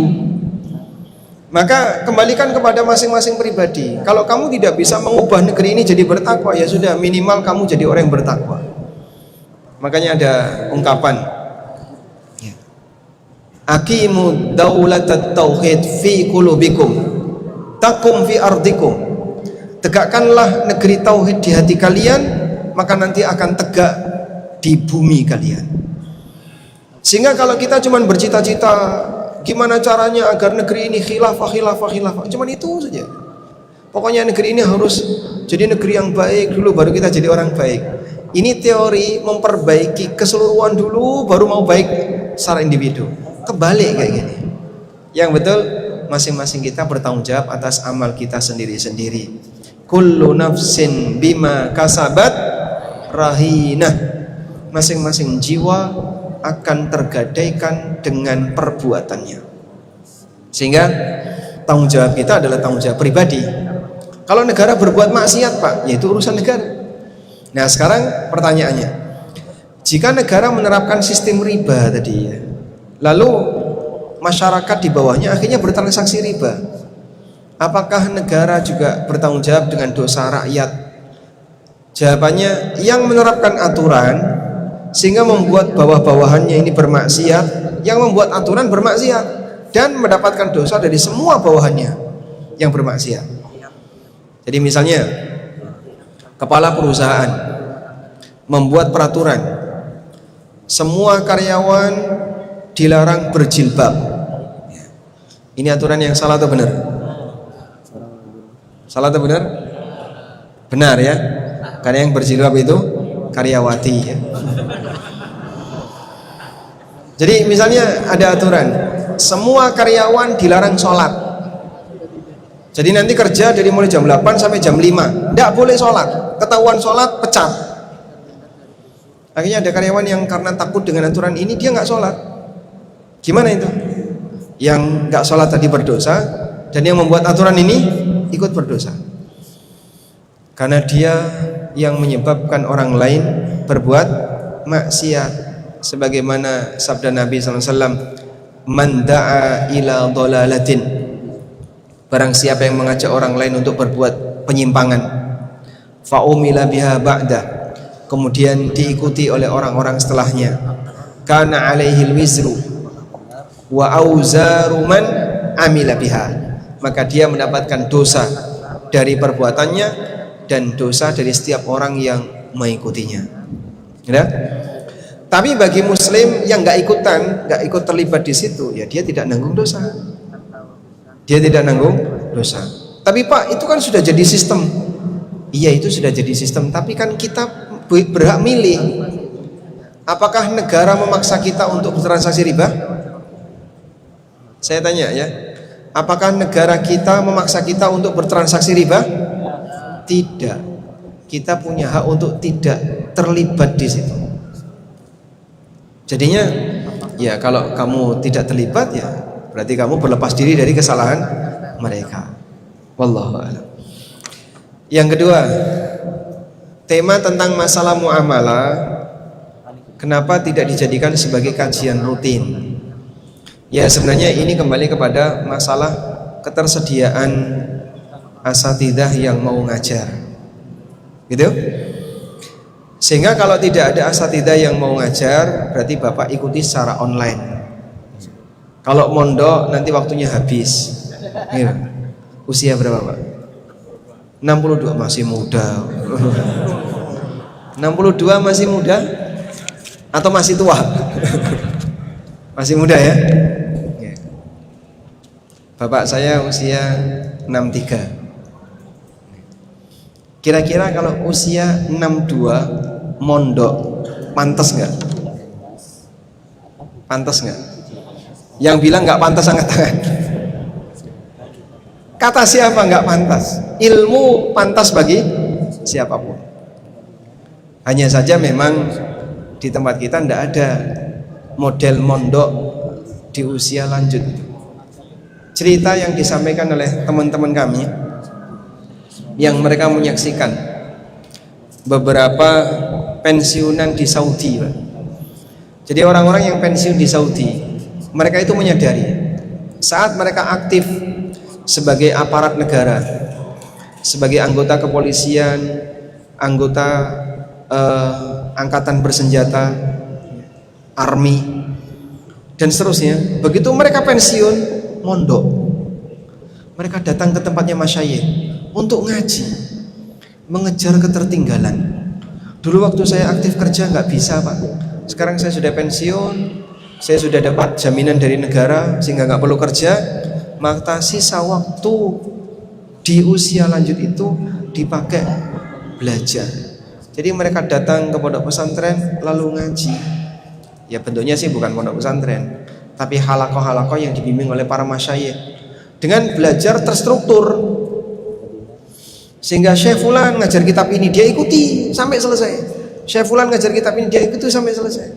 Maka kembalikan kepada masing-masing pribadi. Kalau kamu tidak bisa mengubah negeri ini jadi bertakwa, ya sudah, minimal kamu jadi orang yang bertakwa. Makanya ada ungkapan, aqimu daulatat tauhid fi qulubikum takum fi ardikum. Tegakkanlah negeri tauhid di hati kalian, maka nanti akan tegak di bumi kalian. Sehingga kalau kita cuma bercita-cita gimana caranya agar negeri ini khilafah, cuman itu saja. Pokoknya negeri ini harus jadi negeri yang baik dulu, baru kita jadi orang baik. Ini teori memperbaiki keseluruhan dulu, baru mau baik secara individu. Kebalik kayak gini. Yang betul, masing-masing kita bertanggung jawab atas amal kita sendiri-sendiri. Kullu nafsin bima kasabat rahinah. Masing-masing jiwa akan tergadaikan dengan perbuatannya. Sehingga tanggung jawab kita adalah tanggung jawab pribadi. Kalau negara berbuat maksiat Pak, yaitu urusan negara. Nah sekarang pertanyaannya, jika negara menerapkan sistem riba tadi ya, lalu masyarakat di bawahnya akhirnya bertransaksi riba, apakah negara juga bertanggung jawab dengan dosa rakyat? Jawabannya, yang menerapkan aturan sehingga membuat bawah-bawahannya ini bermaksiat, yang membuat aturan bermaksiat dan mendapatkan dosa dari semua bawahannya yang bermaksiat. Jadi misalnya kepala perusahaan membuat peraturan semua karyawan dilarang berjilbab. Ini aturan yang salah atau benar? Salah atau benar? Benar ya, karena yang berjilbab itu karyawati ya. Jadi misalnya ada aturan semua karyawan dilarang sholat. Jadi nanti kerja dari mulai jam 8 sampai jam 5 tidak boleh sholat, ketahuan sholat pecat. Akhirnya ada karyawan yang karena takut dengan aturan ini dia nggak sholat. Gimana itu? Yang nggak sholat tadi berdosa, dan yang membuat aturan ini ikut berdosa, karena dia yang menyebabkan orang lain berbuat maksiat. Sebagaimana sabda Nabi SAW, man da'a ila dhalalatin, barang siapa yang mengajak orang lain untuk berbuat penyimpangan, fa'umila biha ba'da, kemudian diikuti oleh orang-orang setelahnya, kana alaihil wizru wa auzaru man amila biha, maka dia mendapatkan dosa dari perbuatannya dan dosa dari setiap orang yang mengikutinya. Ya? Tapi bagi muslim yang nggak ikut terlibat di situ, ya dia tidak nanggung dosa. Dia tidak nanggung dosa. Tapi Pak, itu kan sudah jadi sistem. Iya, itu sudah jadi sistem, tapi kan kita berhak milih. Apakah negara memaksa kita untuk bertransaksi riba? Saya tanya ya. Apakah negara kita memaksa kita untuk bertransaksi riba? Tidak. Kita punya hak untuk tidak terlibat di situ. Jadinya ya kalau kamu tidak terlibat ya berarti kamu berlepas diri dari kesalahan mereka. Wallahu a'lam. Yang kedua, tema tentang masalah muamalah kenapa tidak dijadikan sebagai kajian rutin? Ya sebenarnya ini kembali kepada masalah ketersediaan asatidzah yang mau ngajar, gitu. Sehingga kalau tidak ada asatidzah yang mau ngajar, berarti Bapak ikuti secara online. Kalau mondok nanti waktunya habis. Ya. Usia berapa Pak? 62, masih muda. 62 masih muda? Atau masih tua? Masih muda ya? Bapak saya usia 63. Kira-kira kalau usia 62 mondok pantas nggak? Pantas nggak? Yang bilang nggak pantas angkat tangan. Kata siapa nggak pantas? Ilmu pantas bagi siapapun. Hanya saja memang di tempat kita ndak ada model mondok di usia lanjut. Cerita yang disampaikan oleh teman-teman kami yang mereka menyaksikan beberapa pensiunan di Saudi, Pak. Jadi orang-orang yang pensiun di Saudi, mereka itu menyadari saat mereka aktif sebagai aparat negara, sebagai anggota kepolisian, anggota angkatan bersenjata, army, dan seterusnya. Begitu mereka pensiun, mondok, mereka datang ke tempatnya masyayikh untuk ngaji, mengejar ketertinggalan. Dulu waktu saya aktif kerja nggak bisa Pak. Sekarang saya sudah pensiun, saya sudah dapat jaminan dari negara sehingga nggak perlu kerja. Maka sisa waktu di usia lanjut itu dipakai belajar. Jadi mereka datang ke pondok pesantren lalu ngaji. Ya bentuknya sih bukan pondok pesantren, tapi halakoh-halakoh yang dibimbing oleh para masyayikh. Dengan belajar terstruktur, sehingga Syekh Fulan ngajar kitab ini dia ikuti sampai selesai. Syekh Fulan ngajar kitab ini dia ikuti sampai selesai.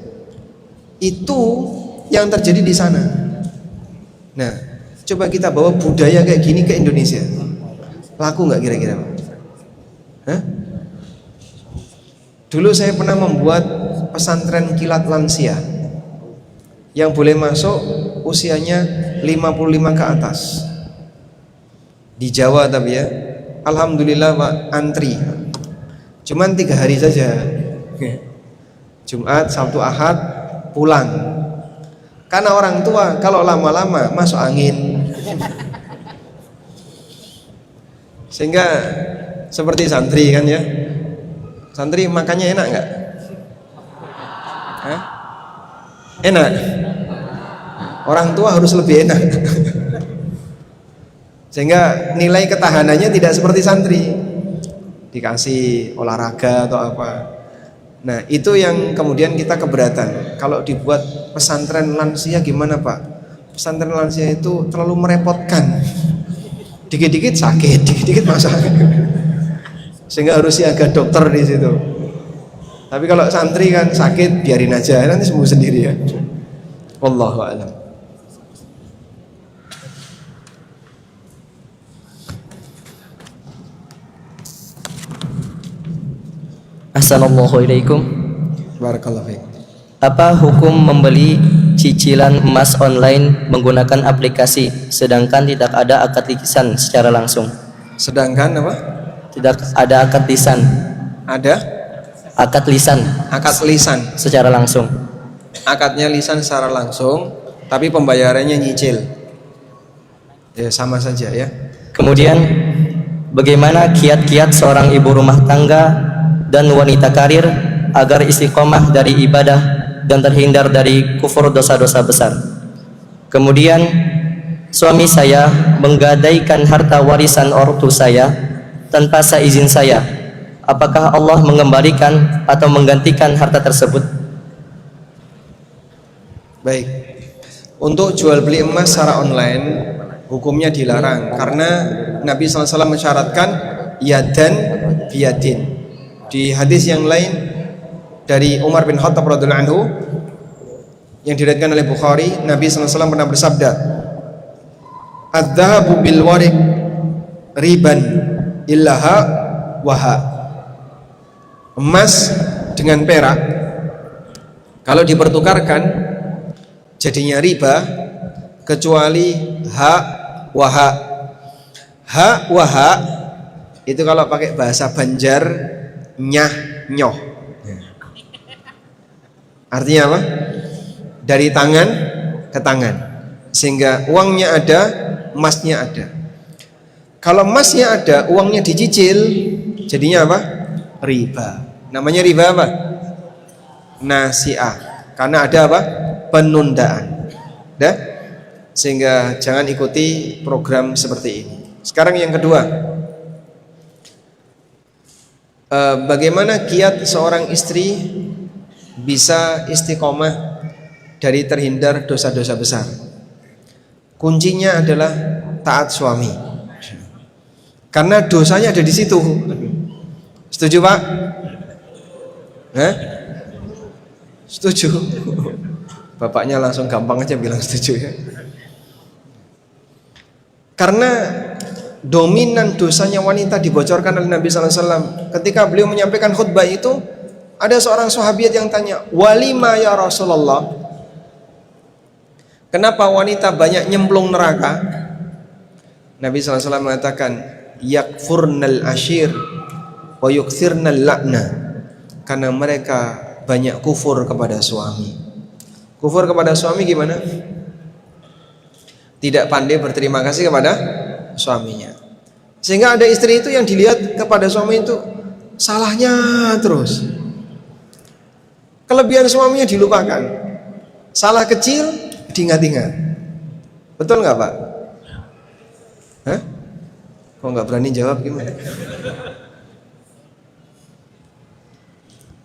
Itu yang terjadi di sana. Nah, coba kita bawa budaya kayak gini ke Indonesia, laku nggak kira-kira? Hah? Dulu saya pernah membuat pesantren kilat lansia yang boleh masuk usianya 55 ke atas di Jawa, tapi ya alhamdulillah Pak, antri cuman 3 hari saja, Jumat, Sabtu, Ahad pulang, karena orang tua kalau lama-lama masuk angin. Sehingga seperti santri kan ya, santri makannya enak nggak? Hah? Enak. Orang tua harus lebih enak. Sehingga nilai ketahanannya tidak seperti santri, dikasih olahraga atau apa. Nah itu yang kemudian kita keberatan. Kalau dibuat pesantren lansia gimana Pak? pesantren lansia itu terlalu merepotkan. Dikit-dikit sakit, dikit-dikit masalah. Sehingga harus siaga dokter di situ. Tapi kalau santri kan sakit, biarin aja, nanti sembuh sendiri ya. Wallahu a'lam. Assalamualaikum. Barakallahu fiik. Apa hukum membeli cicilan emas online menggunakan aplikasi sedangkan tidak ada akad lisan secara langsung? Sedangkan apa? Tidak ada akad lisan. Ada Akad lisan akad lisan. secara langsung. Akadnya lisan secara langsung, tapi pembayarannya nyicil. Ya sama saja ya. Kemudian bagaimana kiat-kiat seorang ibu rumah tangga dan wanita karir agar istiqomah dari ibadah dan terhindar dari kufur dosa-dosa besar? Kemudian suami saya menggadaikan harta warisan ortu saya tanpa seizin saya. Apakah Allah mengembalikan atau menggantikan harta tersebut? Baik. Untuk jual beli emas secara online hukumnya dilarang karena Nabi SAW mensyaratkan yadan biyadin. Di hadis yang lain dari Umar bin Khattab radhiyallahu anhu yang diriwayatkan oleh Bukhari, Nabi SAW pernah bersabda, "Adz-dzahabu bil wariq riban illaha waha." Emas dengan perak kalau dipertukarkan jadinya riba kecuali ha waha. Ha waha itu kalau pakai bahasa Banjar nyah nyoh. Artinya apa? Dari tangan ke tangan, sehingga uangnya ada, emasnya ada. Kalau emasnya ada, uangnya dicicil, jadinya apa? Riba. Namanya riba apa? Nasi'ah. Karena ada apa? Penundaan. Dah? Sehingga jangan ikuti program seperti ini. Sekarang yang kedua, bagaimana kiat seorang istri bisa istiqomah dari terhindar dosa-dosa besar? Kuncinya adalah taat suami. Karena dosanya ada di situ. Setuju Pak? Hah? Setuju. Bapaknya langsung gampang aja bilang setuju ya. Karena dominan dosanya wanita dibocorkan oleh Nabi SAW. Ketika beliau menyampaikan khutbah itu, ada seorang sahabiat yang tanya, "Walima ya Rasulullah? Kenapa wanita banyak nyemplung neraka?" Nabi SAW mengatakan, "Yakfurnal ashir wa yukthirnal la'na." Karena mereka banyak kufur kepada suami. Kufur kepada suami gimana? Tidak pandai berterima kasih kepada suaminya. Sehingga ada istri itu yang dilihat kepada suami itu salahnya terus. Kelebihan suaminya dilupakan. Salah kecil diingat-ingat. Betul nggak Pak? Hah? Kok nggak berani jawab gimana?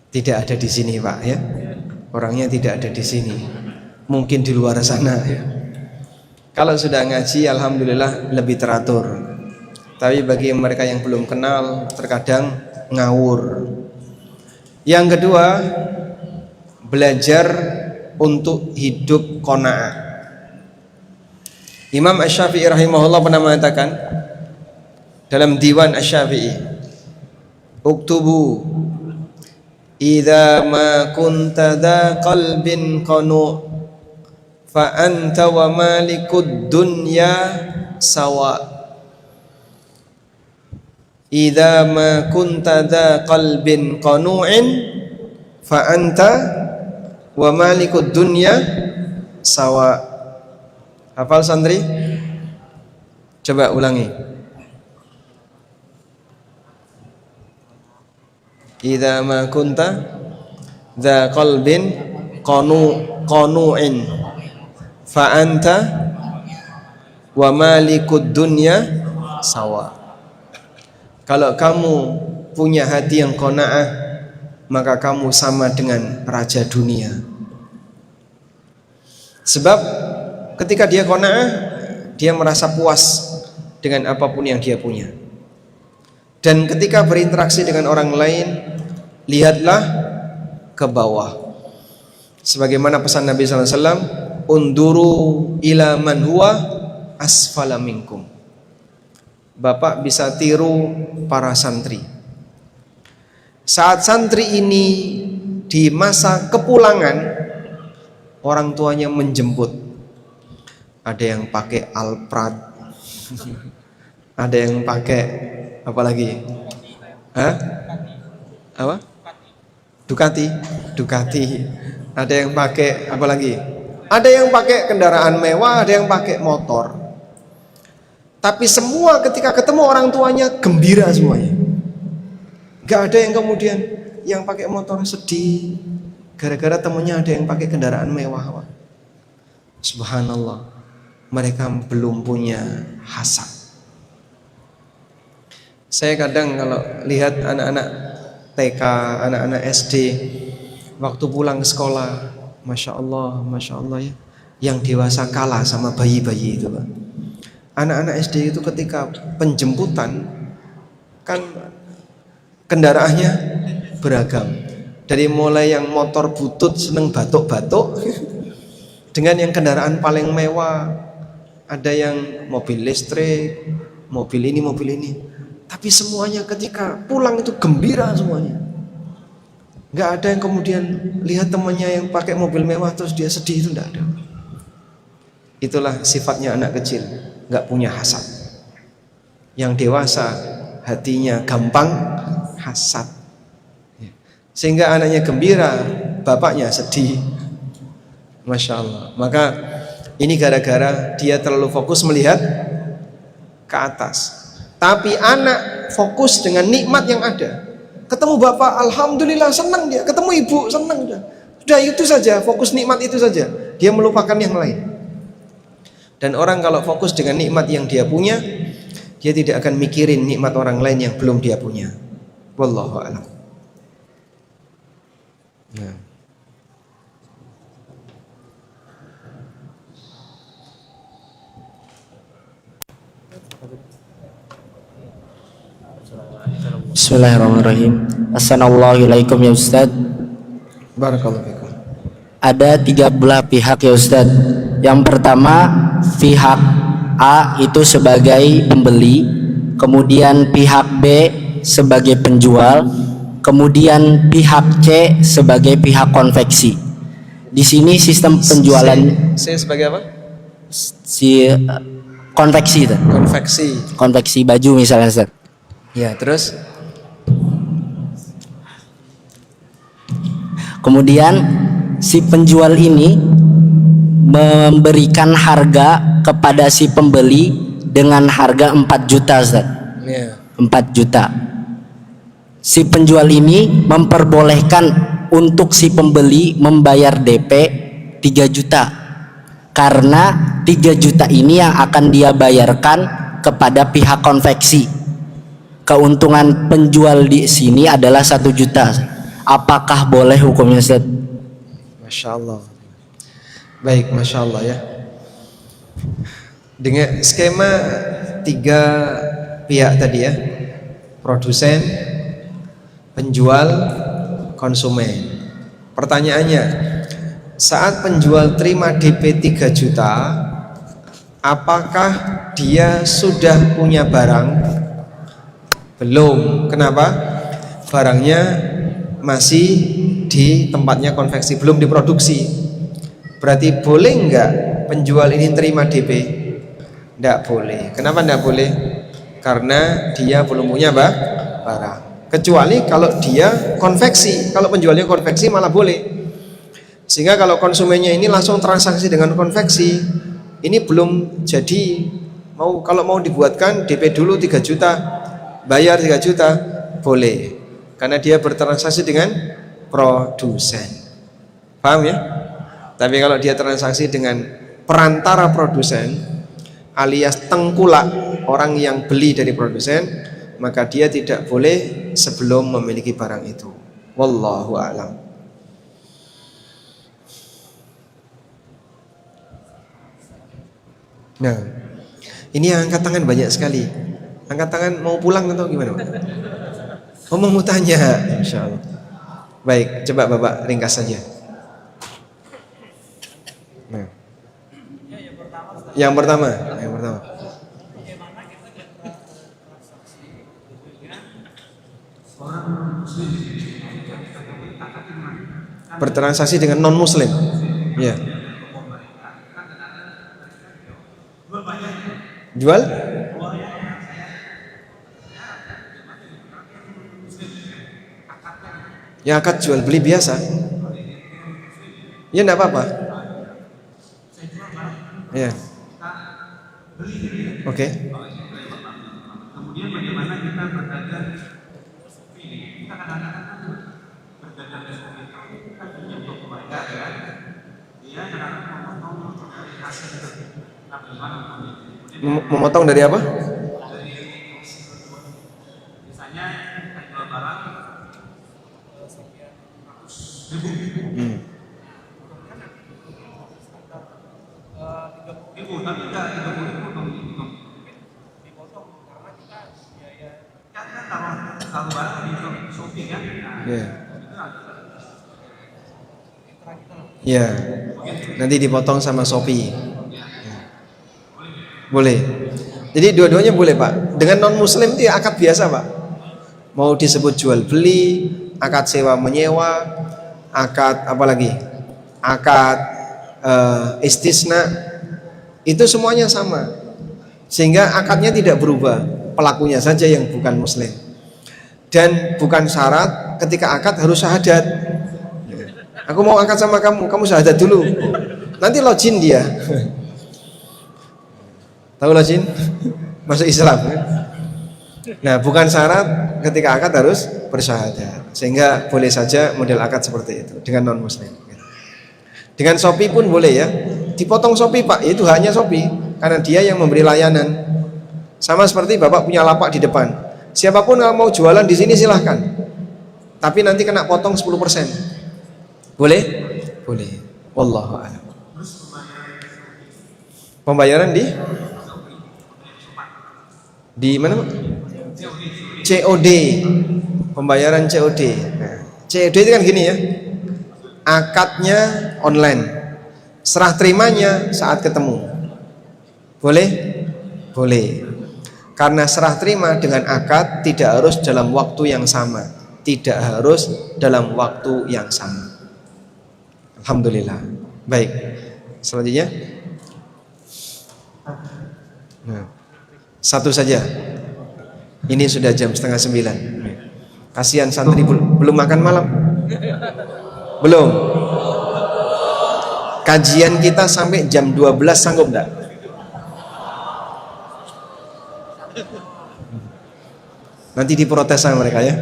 Tidak ada di sini Pak ya. Orangnya tidak ada di sini. Mungkin di luar sana ya. Kalau sudah ngaji alhamdulillah lebih teratur. Tapi bagi mereka yang belum kenal terkadang ngawur. Yang kedua, belajar untuk hidup qanaah. Imam Asy-Syafi'i rahimahullah pernah mengatakan dalam Diwan Asy-Syafi'i, "Uktubu idza ma kunta dza qalbin qanu fa anta wa malikud dunya sawa." Idza ma kunta dza qalbin qanu'in fa anta wa malikud dunya sawa. Hafal santri? Coba ulangi. Idza ma kunta dza qalbin qanu'in fa anta wa malikud dunya sawa. Kalau kamu punya hati yang qanaah, maka kamu sama dengan raja dunia. Sebab ketika dia qanaah, dia merasa puas dengan apapun yang dia punya. Dan ketika berinteraksi dengan orang lain, lihatlah ke bawah. Sebagaimana pesan Nabi SAW, unduru ila man huwa asfala minkum. Bapak bisa tiru para santri. Saat santri ini di masa kepulangan, orang tuanya menjemput. Ada yang pakai Alphard, ada yang pakai apa lagi? Hah? Apa? Ducati. Ada yang pakai apa lagi? Ada yang pakai kendaraan mewah, ada yang pakai motor. Tapi semua ketika ketemu orang tuanya gembira semuanya. Gak ada yang kemudian yang pakai motor sedih gara-gara temennya ada yang pakai kendaraan mewah. Subhanallah, mereka belum punya hasad. Saya kadang kalau lihat anak-anak TK, anak-anak SD waktu pulang sekolah, Masya Allah ya, yang dewasa kalah sama bayi-bayi itu, Pak. Anak-anak SD itu ketika penjemputan kan kendaraannya beragam, dari mulai yang motor butut seneng batuk-batuk dengan yang kendaraan paling mewah, ada yang mobil listrik, mobil ini. Tapi semuanya ketika pulang itu gembira semuanya. Nggak ada yang kemudian lihat temannya yang pakai mobil mewah terus dia sedih, itu nggak ada. Itulah sifatnya anak kecil, nggak punya hasad. Yang dewasa hatinya gampang hasad, sehingga anaknya gembira, bapaknya sedih. Masya Allah. Maka ini gara-gara dia terlalu fokus melihat ke atas. Tapi anak fokus dengan nikmat yang ada. Ketemu bapak, alhamdulillah senang dia. Ketemu ibu, senang dia. Sudah itu saja, fokus nikmat itu saja. Dia melupakan yang lain. Dan orang kalau fokus dengan nikmat yang dia punya, dia tidak akan mikirin nikmat orang lain yang belum dia punya. Wallahu a'lam. Ya. Bismillahirrahmanirrahim. Assalamualaikum ya Ustaz. Barakallahu fikum. Ada 3 belah pihak ya Ustaz. Yang pertama, pihak A itu sebagai pembeli, kemudian pihak B sebagai penjual, kemudian pihak C sebagai pihak konveksi. Di sini sistem penjualan C sebagai apa? Konveksi itu. Konveksi baju misalnya Ustaz. Ya, terus kemudian si penjual ini memberikan harga kepada si pembeli dengan harga 4 juta Ustaz. ya. 4 juta. Si penjual ini memperbolehkan untuk si pembeli membayar DP 3 juta. Karena 3 juta ini yang akan dia bayarkan kepada pihak konveksi. Keuntungan penjual di sini adalah 1 juta. Apakah boleh hukumnya Ustaz? Masya Allah. Baik, Masya Allah ya. Dengan skema 3 pihak tadi ya, produsen, penjual, konsumen. Pertanyaannya, saat penjual terima DP 3 juta, apakah dia sudah punya barang? Belum. Kenapa? Barangnya masih di tempatnya konveksi, belum diproduksi. Berarti boleh enggak penjual ini terima DP? Enggak boleh. Kenapa enggak boleh? Karena dia belum punya barang. Kecuali kalau dia konveksi. Kalau penjualnya konveksi malah boleh. Sehingga kalau konsumennya ini langsung transaksi dengan konveksi, ini belum jadi. Kalau mau dibuatkan DP dulu 3 juta, bayar 3 juta, boleh. Karena dia bertransaksi dengan produsen. Paham ya? Tapi kalau dia transaksi dengan perantara produsen alias tengkulak orang yang beli dari produsen, maka dia tidak boleh sebelum memiliki barang itu. Wallahu a'lam. Nah, ini yang angkat tangan banyak sekali. Angkat tangan mau pulang atau gimana, Pak? Oh, mau tanya, insya Allah. Baik, coba Bapak ringkas saja. Nah. Yang pertama. Bertransaksi dengan non Muslim. Ya. Jual? Ya, akad jual beli biasa. Ya, enggak apa-apa. Ya. Oke. Kemudian bagaimana kita berdagang kita kadang-kadang berdagang kan punya toko mereka ya, dia kadang-kadang memotong dari hasil itu. Nah, bagaimana Memotong dari apa? misalnya jual barang ribu, tapi enggak 30.000 dipotong karena kita biaya kan taruh barang di Shopee kan. Ya. Ya. Nanti dipotong sama Shopee. Boleh. Jadi dua-duanya boleh, Pak. Dengan non Muslim itu ya akad biasa, Pak. Mau disebut jual beli, akad sewa menyewa, akad apa lagi? Akad istisna, itu semuanya sama. Sehingga akadnya tidak berubah, pelakunya saja yang bukan Muslim. Dan bukan syarat ketika akad harus syahadat. Aku mau akad sama kamu, kamu syahadat dulu. Nanti login dia. Tahu login? Masuk Islam kan? Nah, bukan syarat ketika akad harus bersyahadat. Sehingga boleh saja model akad seperti itu dengan non Muslim. Dengan Shopee pun boleh ya. Dipotong Shopee, Pak, itu haknya Shopee karena dia yang memberi layanan. Sama seperti Bapak punya lapak di depan. Siapapun yang mau jualan di sini silahkan. Tapi nanti kena potong 10%. Boleh? Boleh. Wallahu a'lam. Pembayaran di mana, Pak? COD. Pembayaran COD. Nah, COD itu kan gini ya. Akadnya online. Serah terimanya saat ketemu. Boleh? Boleh. Karena serah terima dengan akad tidak harus dalam waktu yang sama. Tidak harus dalam waktu yang sama. Alhamdulillah. Baik. Selanjutnya. Nah, satu saja. Ini sudah jam 8:30. Kasihan santri belum makan malam. Belum. Kajian kita sampai jam 12 sanggup enggak? Nanti diprotes sama mereka ya.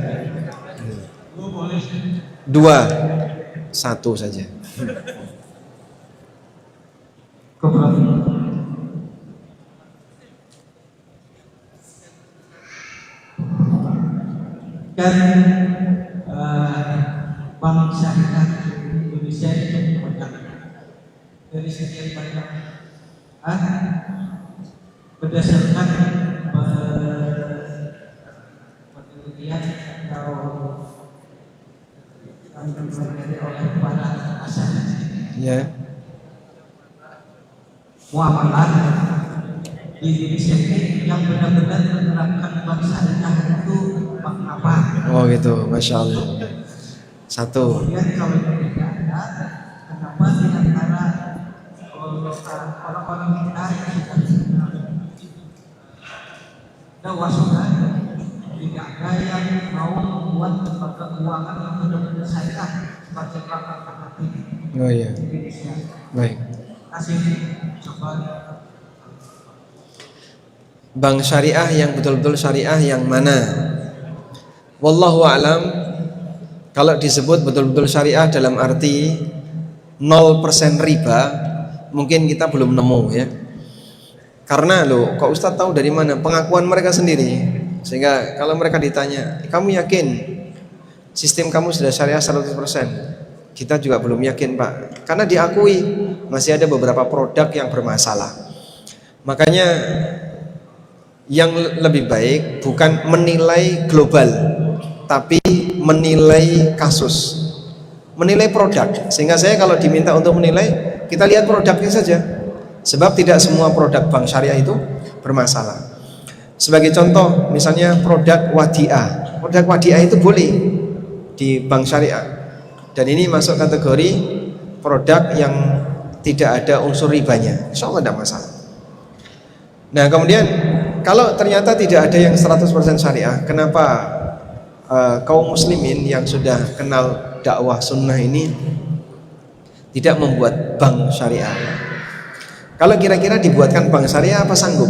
2, 1 saja. Kan Bank Syariah Indonesia ini dari sekian banyak berdasarkan penelitian atau oleh para asal Ya. muamalah di Indonesia ini yang benar-benar menerapkan bank syariah itu apa? Oh gitu, Masya Allah. 1. Kemudian kalau tidak ada, kenapa di antara orang-orang kita yang sudah dewasa tidak ada yang mau membuat lembaga keuangan yang benar-benar syariah sebagai bank alternatif Oh iya. di Indonesia. Baik. Kasih coba. Bank syariah yang betul-betul syariah yang mana? Wallahu a'lam. Kalau disebut betul-betul syariah dalam arti 0% riba, mungkin kita belum nemu ya. Karena loh, kok Ustadz tahu dari mana? Pengakuan mereka sendiri. Sehingga kalau mereka ditanya, kamu yakin sistem kamu sudah syariah 100%? Kita juga belum yakin, Pak. Karena diakui masih ada beberapa produk yang bermasalah. Makanya yang lebih baik bukan menilai global, tapi menilai kasus, menilai produk. Sehingga saya kalau diminta untuk menilai, kita lihat produknya saja. Sebab tidak semua produk bank syariah itu bermasalah. Sebagai contoh, misalnya produk wadiah. Produk wadiah itu boleh di bank syariah. Dan ini masuk kategori produk yang tidak ada unsur ribanya. Insya Allah tidak masalah. Nah kemudian kalau ternyata tidak ada yang 100% syariah, kenapa kaum muslimin yang sudah kenal dakwah sunnah ini tidak membuat bank syariah? Kalau kira-kira dibuatkan bank syariah, apa sanggup?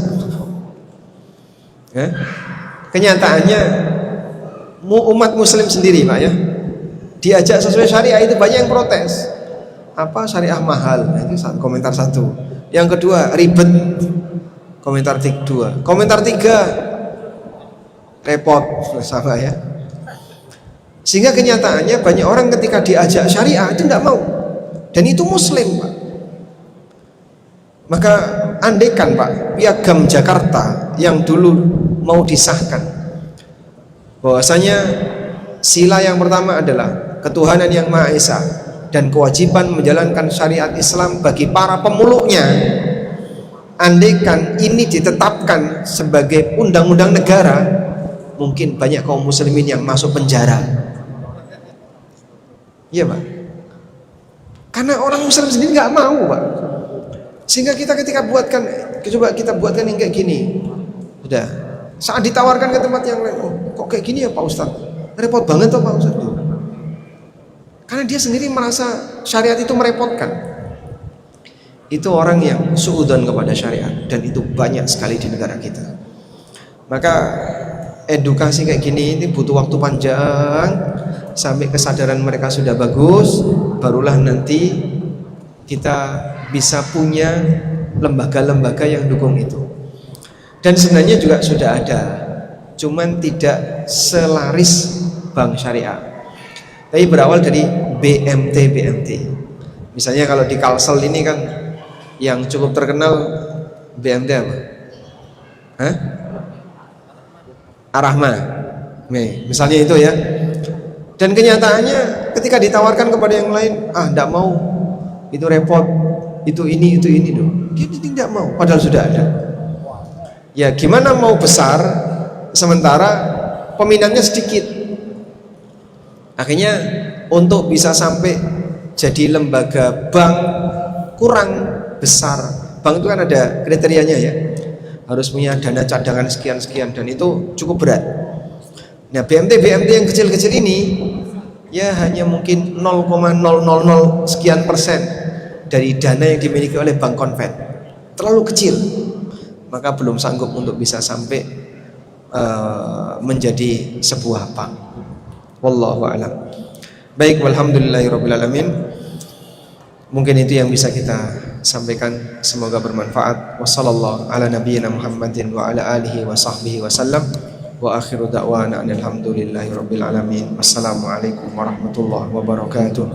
Kenyataannya umat muslim sendiri Pak ya, diajak sesuai syariah itu banyak yang protes. Apa syariah mahal? Nah, itu komentar satu. Yang kedua ribet, komentar dua. Komentar tiga repot, sama ya. Sehingga kenyataannya banyak orang ketika diajak syariah itu tidak mau, dan itu muslim Pak. Maka andaikan Pak, Piagam Jakarta yang dulu mau disahkan, bahwasanya sila yang pertama adalah ketuhanan yang Maha Esa dan kewajiban menjalankan syariat Islam bagi para pemeluknya. Andaikan ini ditetapkan sebagai undang-undang negara, mungkin banyak kaum muslimin yang masuk penjara. Iya Pak, karena orang muslim sendiri nggak mau Pak. Sehingga kita ketika coba kita buatkan yang kayak gini, udah saat ditawarkan ke tempat yang lain, oh, kok kayak gini ya Pak Ustadz, repot banget tuh Pak Ustadz. Karena dia sendiri merasa syariat itu merepotkan. Itu orang yang suudzon kepada syariat, dan itu banyak sekali di negara kita. Maka edukasi kayak gini ini butuh waktu panjang sampai kesadaran mereka sudah bagus, barulah nanti kita bisa punya lembaga-lembaga yang dukung itu. Dan sebenarnya juga sudah ada, cuman tidak selaris bank syariah. Tapi berawal dari BMT. Misalnya kalau di Kalsel ini kan yang cukup terkenal BMT apa? Ar-Rahma. Nih, misalnya itu ya. Dan kenyataannya ketika ditawarkan kepada yang lain, enggak mau, itu repot, itu ini dong. Dia tidak mau, padahal sudah ada. Ya gimana mau besar sementara peminatnya sedikit. Akhirnya untuk bisa sampai jadi lembaga bank kurang besar. Bank itu kan ada kriterianya ya, harus punya dana cadangan sekian dan itu cukup berat. Nah BMT yang kecil-kecil ini ya hanya mungkin 0,000 sekian persen dari dana yang dimiliki oleh bank konven, terlalu kecil. Maka belum sanggup untuk bisa sampai menjadi sebuah bank. Wallahu a'lam. Baik, walhamdulillahirabbil alamin. Mungkin itu yang bisa kita sampaikan, semoga bermanfaat. Wassallallahu ala nabiyyina Muhammadin wa ala alihi wa sahbihi wasallam. Wa akhiru da'wana alhamdulillahirabbil alamin. Wassalamualaikum warahmatullahi wabarakatuh.